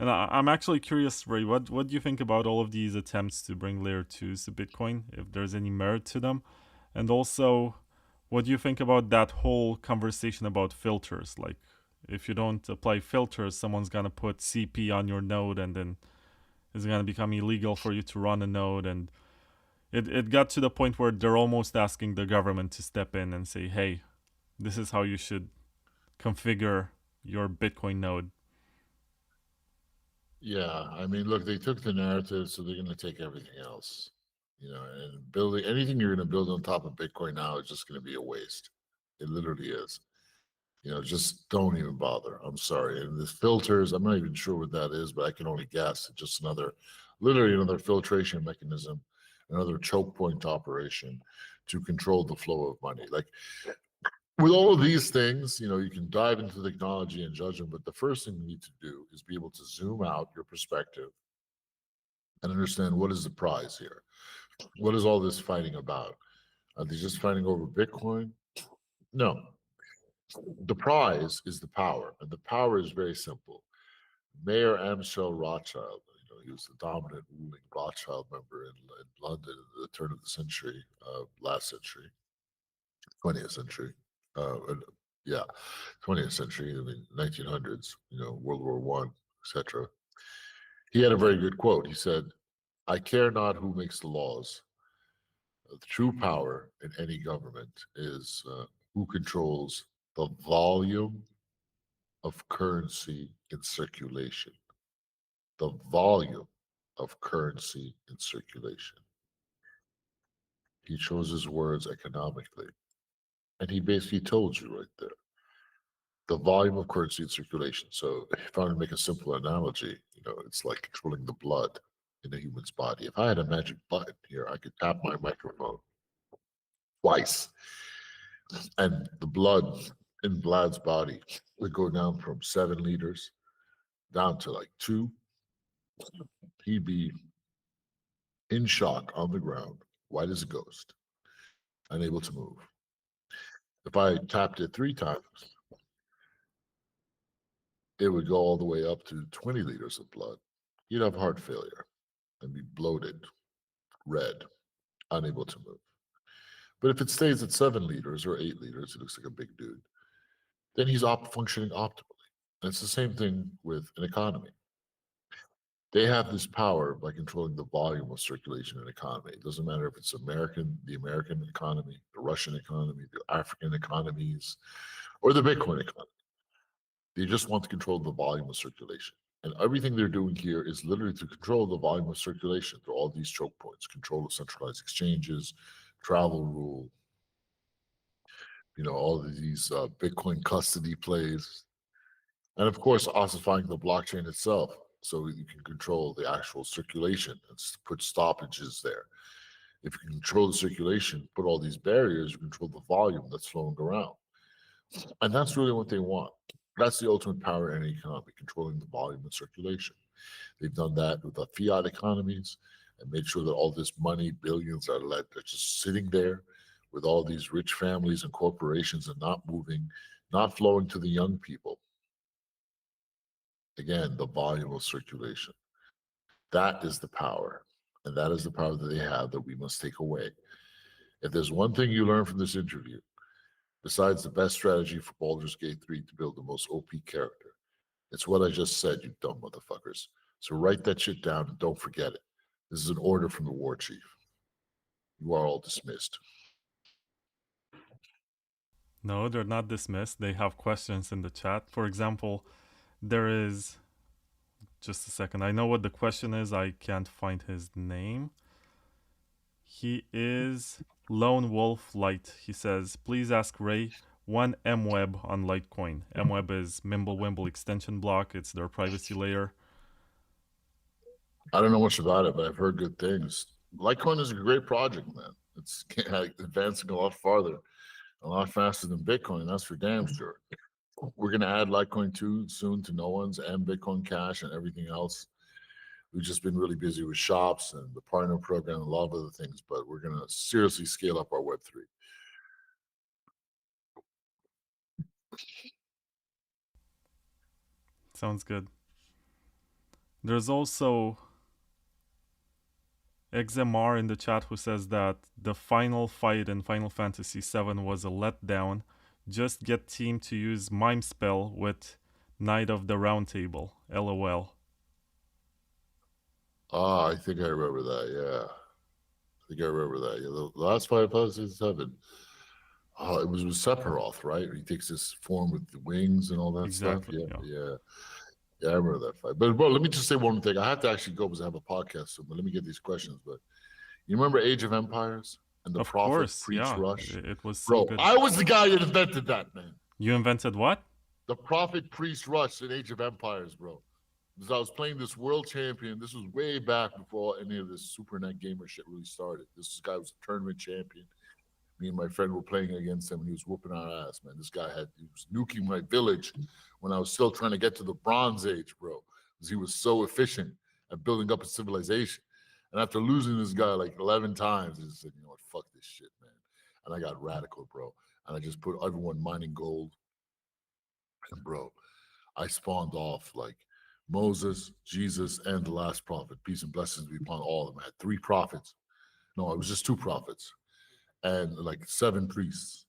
And I'm actually curious, Ray, what do you think about all of these attempts to bring layer 2s to Bitcoin, if there's any merit to them? And also, what do you think about that whole conversation about filters? Like, if you don't apply filters, someone's going to put CP on your node and then it's going to become illegal for you to run a node. And it got to the point where they're almost asking the government to step in and say, hey, this is how you should configure your Bitcoin node. Yeah, I mean, look, they took the narrative, so they're going to take everything else. You know, and building anything you're going to build on top of Bitcoin now is just going to be a waste. It literally is. You know, just don't even bother. I'm sorry. And the filters, I'm not even sure what that is, but I can only guess. It's just literally another filtration mechanism, another choke point operation to control the flow of money. Like with all of these things, you know, you can dive into the technology and judge them, but the first thing you need to do is be able to zoom out your perspective and understand what is the prize here. What is all this fighting about? Are they just fighting over Bitcoin? No. The prize is the power, and the power is very simple. Mayor Amschel Rothschild, you know, he was the dominant ruling Rothschild member in London at the turn of the century, last century, 20th century. And, yeah, 20th century, I mean, 1900s, you know, World War One, etc. He had a very good quote. He said, "I care not who makes the laws. The true power in any government is who controls the volume of currency in circulation. The volume of currency in circulation." He chose his words economically. And he basically told you right there. the volume of currency in circulation. So if I were to make a simple analogy, it's like controlling the blood in a human's body. If I had a magic button here, I could tap my microphone twice, and the blood in Vlad's body would go down from 7 liters down to like 2. He'd be in shock on the ground, white as a ghost, unable to move. If I tapped it 3 times, it would go all the way up to 20 liters of blood. You'd have heart failure and be bloated, red, unable to move. But if it stays at 7 liters or 8 liters, it looks like a big dude, then he's functioning optimally. And it's the same thing with an economy. They have this power by controlling the volume of circulation in an economy. It doesn't matter if it's the American economy, the Russian economy, the African economies, or the Bitcoin economy. They just want to control the volume of circulation. And everything they're doing here is literally to control the volume of circulation through all these choke points, control of centralized exchanges, travel rule, all of these Bitcoin custody plays. And of course, ossifying the blockchain itself so you can control the actual circulation and put stoppages there. If you can control the circulation, put all these barriers, you control the volume that's flowing around. And that's really what they want. That's the ultimate power in an economy, controlling the volume and circulation. They've done that with the fiat economies and made sure that all this money, billions are just sitting there with all these rich families and corporations and not moving, not flowing to the young people. Again, the volume of circulation. That is the power. And that is the power that they have that we must take away. If there's one thing you learn from this interview, besides the best strategy for Baldur's Gate 3 to build the most OP character, it's what I just said, you dumb motherfuckers. So write that shit down and don't forget it. This is an order from the war chief. You are all dismissed. No, they're not dismissed. They have questions in the chat. For example, there is... Just a second. I know what the question is. I can't find his name. He is Lone Wolf Light. He says, please ask Ray one MWeb on Litecoin. MWeb is Mimblewimble extension block. It's their privacy layer. I don't know much about it, but I've heard good things. Litecoin is a great project, man. It's advancing a lot farther, a lot faster than Bitcoin. That's for damn sure. We're going to add Litecoin 2 soon to no one's and Bitcoin Cash and everything else. We've just been really busy with shops and the partner program and a lot of other things, but we're going to seriously scale up our Web3. Sounds good. There's also XMR in the chat who says that the final fight in Final Fantasy VII was a letdown. Just get team to use Mime Spell with Knight of the Round Table. LOL. I think I remember that, yeah. I think I remember that. Yeah, the last Final Fantasy VII. It was with Sephiroth, right? He takes this form with the wings and all that stuff. Yeah, I remember that fight. But bro, let me just say one thing. I have to actually go because I have a podcast soon, but let me get these questions. But you remember Age of Empires and the Prophet Priest Rush? It was so good. I was the guy that invented that, man. You invented what? The Prophet Priest Rush in Age of Empires, bro. Because I was playing this world champion. This was way back before any of this SuperNet gamer shit really started. This guy was a tournament champion. Me and my friend were playing against him, and he was whooping our ass, man. This guy he was nuking my village when I was still trying to get to the Bronze Age, bro, because he was so efficient at building up a civilization. And after losing this guy like 11 times, I just said, you know what, fuck this shit, man. And I got radical, bro. And I just put everyone mining gold. And bro, I spawned off like Moses, Jesus, and the last prophet. Peace and blessings be upon all of them. I had 3 prophets. No, it was just 2 prophets. And like 7 priests.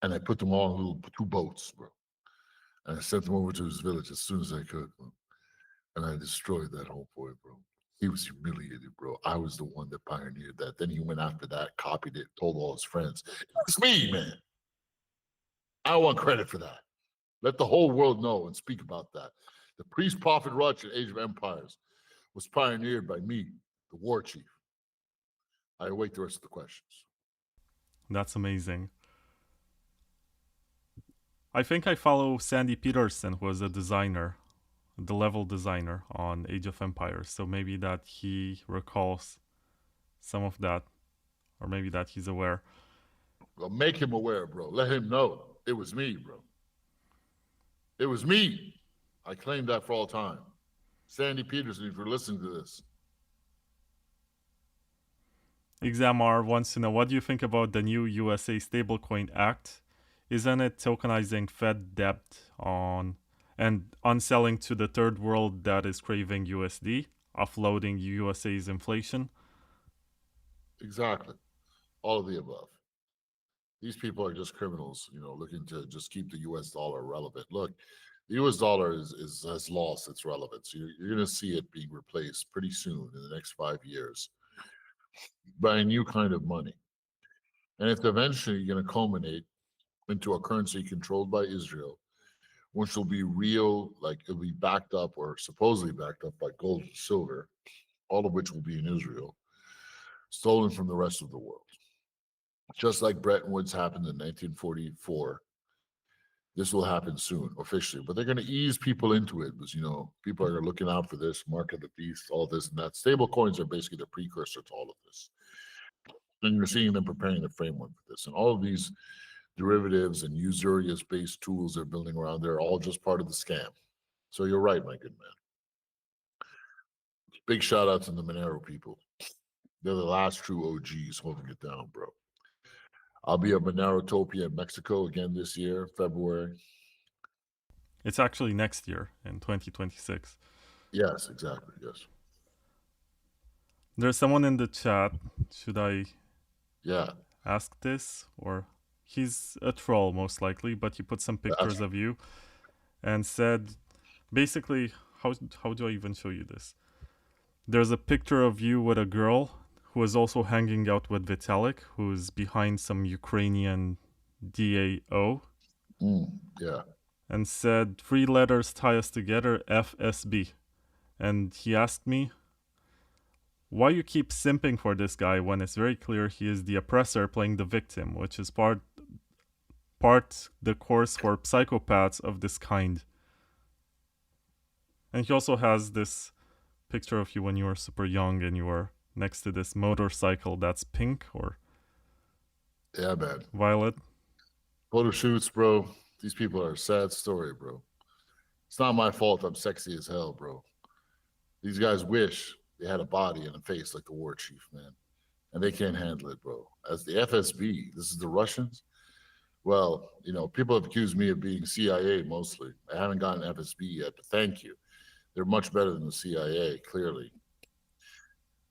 And I put them all in little 2 boats, bro. And I sent them over to his village as soon as I could, bro. And I destroyed that whole boy, bro. He was humiliated, bro. I was the one that pioneered that. Then he went after that, copied it, told all his friends. It's me, man. I want credit for that. Let the whole world know and speak about that. The priest prophet rush at Age of Empires was pioneered by me, the war chief. I await the rest of the questions. That's amazing. I think I follow Sandy Peterson, who was a designer, the level designer on Age of Empires. So maybe that he recalls some of that, or maybe that he's aware. Well, make him aware, bro. Let him know it was me, bro. It was me. I claim that for all time. Sandy Peterson, if you're listening to this. ExamR wants to know, what do you think about the new USA Stablecoin Act? Isn't it tokenizing Fed debt on and unselling to the third world that is craving USD, offloading USA's inflation? Exactly. All of the above. These people are just criminals, looking to just keep the US dollar relevant. Look, the US dollar has lost its relevance. You're going to see it being replaced pretty soon in the next 5 years by a new kind of money. And it's eventually going to culminate into a currency controlled by Israel, which will be real, like it'll be backed up or supposedly backed up by gold and silver, all of which will be in Israel, stolen from the rest of the world. Just like Bretton Woods happened in 1944, this will happen soon officially, but they're going to ease people into it because, people are looking out for this, market of the beast, all this and that. Stable coins are basically the precursor to all of this. And you're seeing them preparing the framework for this. And all of these derivatives and usurious-based tools they're building around there are all just part of the scam. So you're right, my good man. Big shout out to the Monero people. They're the last true OGs holding it down, bro. I'll be at Monerotopia in Mexico again this year, February. It's actually next year in 2026. Yes, exactly. Yes. There's someone in the chat. Should I Yeah. ask this? Or he's a troll most likely, but he put some pictures of you and said, basically, how do I even show you this? There's a picture of you with a girl who is also hanging out with Vitalik, who's behind some Ukrainian DAO. Yeah. And said, 3 letters tie us together, FSB. And he asked me, why you keep simping for this guy when it's very clear he is the oppressor playing the victim, which is part the course for psychopaths of this kind. And he also has this picture of you when you were super young and you were next to this motorcycle that's pink or yeah, man, violet. Photo shoots, bro. These people are a sad story, bro. It's not my fault I'm sexy as hell, bro. These guys wish they had a body and a face like the war chief, man. And they can't handle it, bro. As the FSB, this is the Russians. Well, people have accused me of being CIA mostly. I haven't gotten FSB yet, but thank you. They're much better than the CIA, clearly.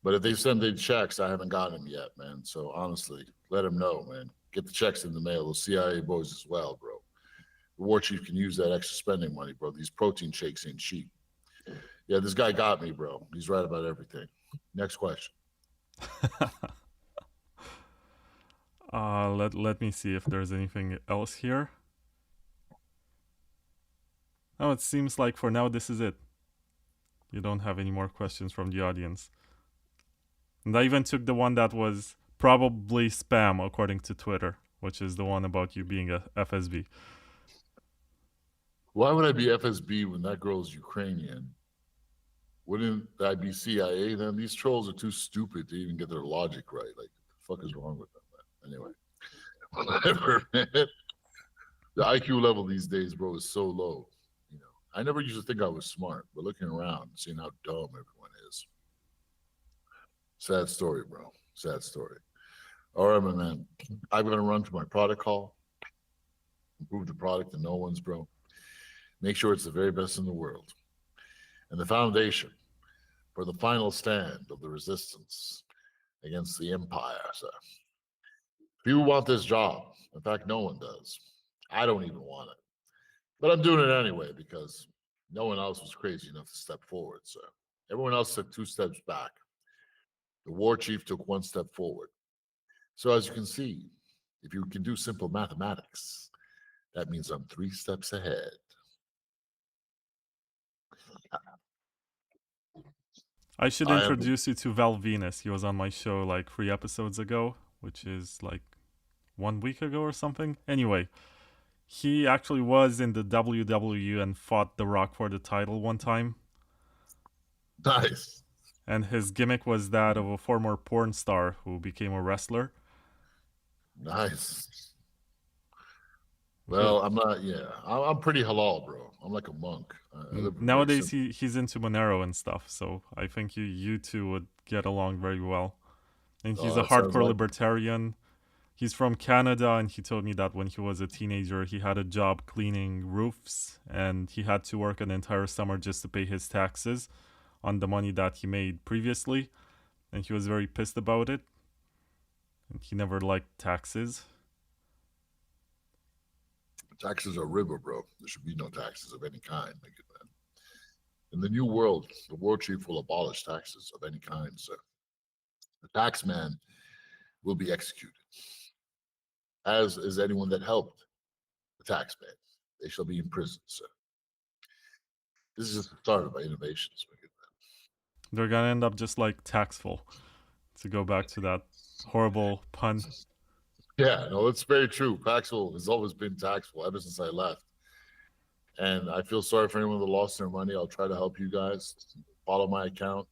But if they send in checks, I haven't gotten them yet, man. So honestly, let them know, man. Get the checks in the mail. Those CIA boys as well, bro. The war chief can use that extra spending money, bro. These protein shakes ain't cheap. Yeah, this guy got me, bro. He's right about everything. Next question. Let me see if there's anything else here. Oh, it seems like for now this is it. You don't have any more questions from the audience. And I even took the one that was probably spam according to Twitter, which is the one about you being a FSB. Why would I be FSB when that girl's Ukrainian? Wouldn't I be CIA then? These trolls are too stupid to even get their logic right. Like, what the fuck is wrong with them? Anyway, whatever, man. The IQ level these days, bro, is so low. I never used to think I was smart, but looking around, seeing how dumb everyone is. Sad story, bro. Sad story. All right, my man. I'm going to run to my product call, improve the product to no one's, bro. Make sure it's the very best in the world. And the foundation for the final stand of the resistance against the empire, sir. Few want this job. In fact, no one does. I don't even want it. But I'm doing it anyway because no one else was crazy enough to step forward, sir. Everyone else took 2 steps back. The war chief took 1 step forward. So as you can see, if you can do simple mathematics, that means I'm 3 steps ahead. I should introduce you to Val Venis. He was on my show like 3 episodes ago, which is like 1 week ago or something. Anyway, He actually was in the WWE and fought The Rock for the title one time. Nice. And his gimmick was that of a former porn star who became a wrestler. Nice. He, Well, I'm not. Yeah, I'm pretty halal, bro. I'm like a monk. I live a very nowadays simple. he's into Monero and stuff, so I think you two would get along very well. And he's a It sounds hardcore like libertarian. He's from Canada, and he told me that when he was a teenager, he had a job cleaning roofs, and he had to work an entire summer just to pay his taxes on the money that he made previously, and he was very pissed about it. And he never liked taxes. taxes are river, bro. There should be no taxes of any kind. In the new world, the war chief will abolish taxes of any kind, sir. The tax man will be executed, as is anyone that helped the tax man. They shall be in prison, sir. This is just the start of our innovations. They're gonna end up just like Taxful, to go back to that horrible pun. Yeah, no, it's very true. Paxful has always been taxful ever since I left. And I feel sorry for anyone that lost their money. I'll try to help you guys. Follow my account.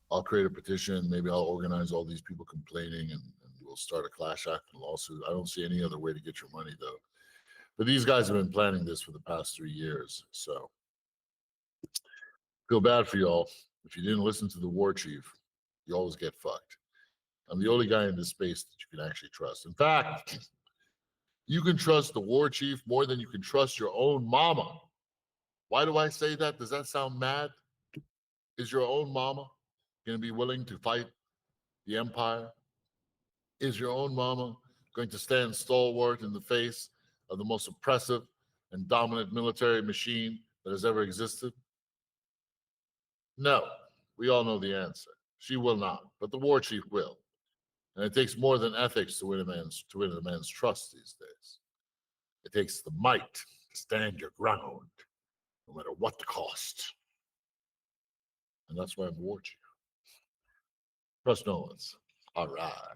I'll create a petition. Maybe I'll organize all these people complaining and we'll start a clash action lawsuit. I don't see any other way to get your money, though. But these guys have been planning this for the past 3 years. So feel bad for y'all. If you didn't listen to the war chief, you always get fucked. I'm the only guy in this space that you can actually trust. In fact, you can trust the war chief more than you can trust your own mama. Why do I say that? Does that sound mad? Is your own mama going to be willing to fight the empire? Is your own mama going to stand stalwart in the face of the most oppressive and dominant military machine that has ever existed? No, we all know the answer. She will not, but the war chief will. And it takes more than ethics to win a man's trust these days. It takes the might to stand your ground, no matter what the cost. And that's why I'm war chief. Trust no one's. All right.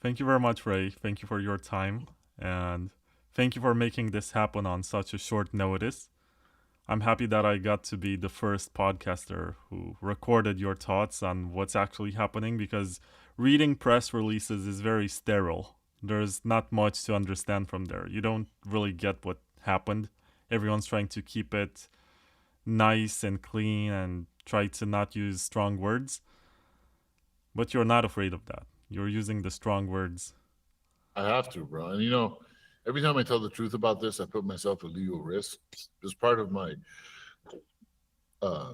Thank you very much, Ray. Thank you for your time, and thank you for making this happen on such a short notice. I'm happy that I got to be the first podcaster who recorded your thoughts on what's actually happening, because reading press releases is very sterile. There's not much to understand from there. You don't really get what happened. Everyone's trying to keep it nice and clean and try to not use strong words. But you're not afraid of that. You're using the strong words. I have to, bro. And every time I tell the truth about this, I put myself at legal risk. As part of my uh,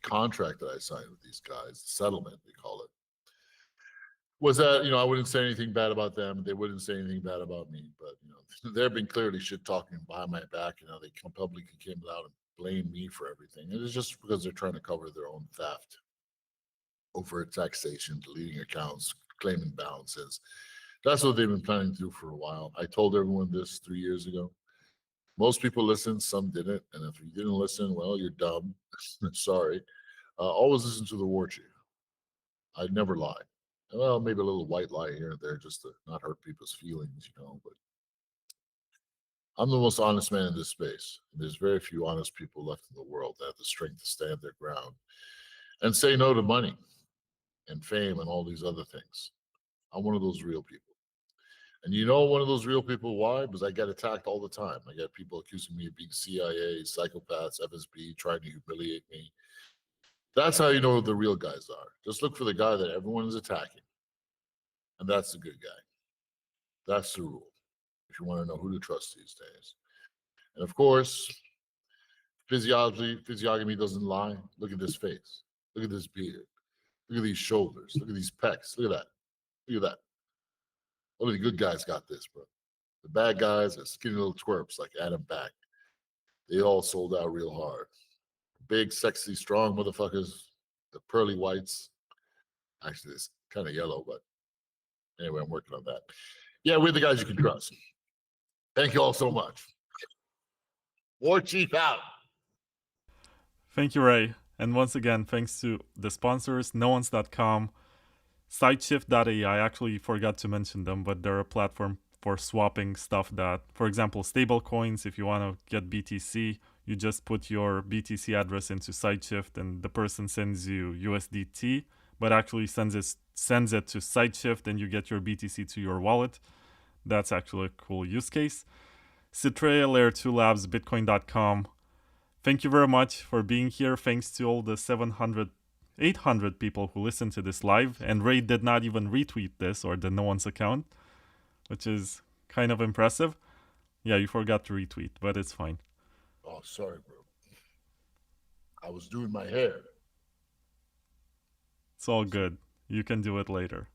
contract that I signed with these guys, settlement, we call it, was that, I wouldn't say anything bad about them. They wouldn't say anything bad about me. But, they've been clearly shit talking behind my back. They publicly came out and blamed me for everything. And it's just because they're trying to cover their own theft, overt taxation, deleting accounts, claiming balances. That's what they've been planning to do for a while. I told everyone this 3 years ago. Most people listened, some didn't. And if you didn't listen, well, you're dumb. Sorry. Always listen to the war chief. I'd never lie. Well, maybe a little white lie here and there just to not hurt people's feelings, but I'm the most honest man in this space. There's very few honest people left in the world that have the strength to stand their ground and say no to money and fame and all these other things. I'm one of those real people. And one of those real people, why? Because I get attacked all the time. I get people accusing me of being CIA, psychopaths, FSB, trying to humiliate me. That's how you know who the real guys are. Just look for the guy that everyone is attacking. And that's the good guy. That's the rule, if you want to know who to trust these days. And of course, physiognomy doesn't lie. Look at this face. Look at this beard. Look at these shoulders. Look at these pecs. Look at that. Look at that. Only the good guys got this, bro. The bad guys are skinny little twerps like Adam Back. They all sold out real hard. Big, sexy, strong motherfuckers. The pearly whites. Actually, it's kind of yellow, but anyway, I'm working on that. Yeah, we're the guys you can trust. Thank you all so much. War Chief out. Thank you, Ray. And once again, thanks to the sponsors, noons.com, Sideshift.ai, I actually forgot to mention them, but they're a platform for swapping stuff that, for example, stable coins. If you want to get BTC, you just put your BTC address into Sideshift and the person sends you USDT, but actually sends it to Sideshift and you get your BTC to your wallet. That's actually a cool use case. Citrea, Layer 2 Labs, Bitcoin.com. Thank you very much for being here. Thanks to all the 800 people who listened to this live. And Ray did not even retweet this or the no one's account, which is kind of impressive. Yeah, you forgot to retweet, but it's fine. Oh, sorry, bro. I was doing my hair. It's all good. You can do it later.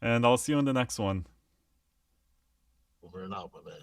And I'll see you in the next one. Over and out, my man.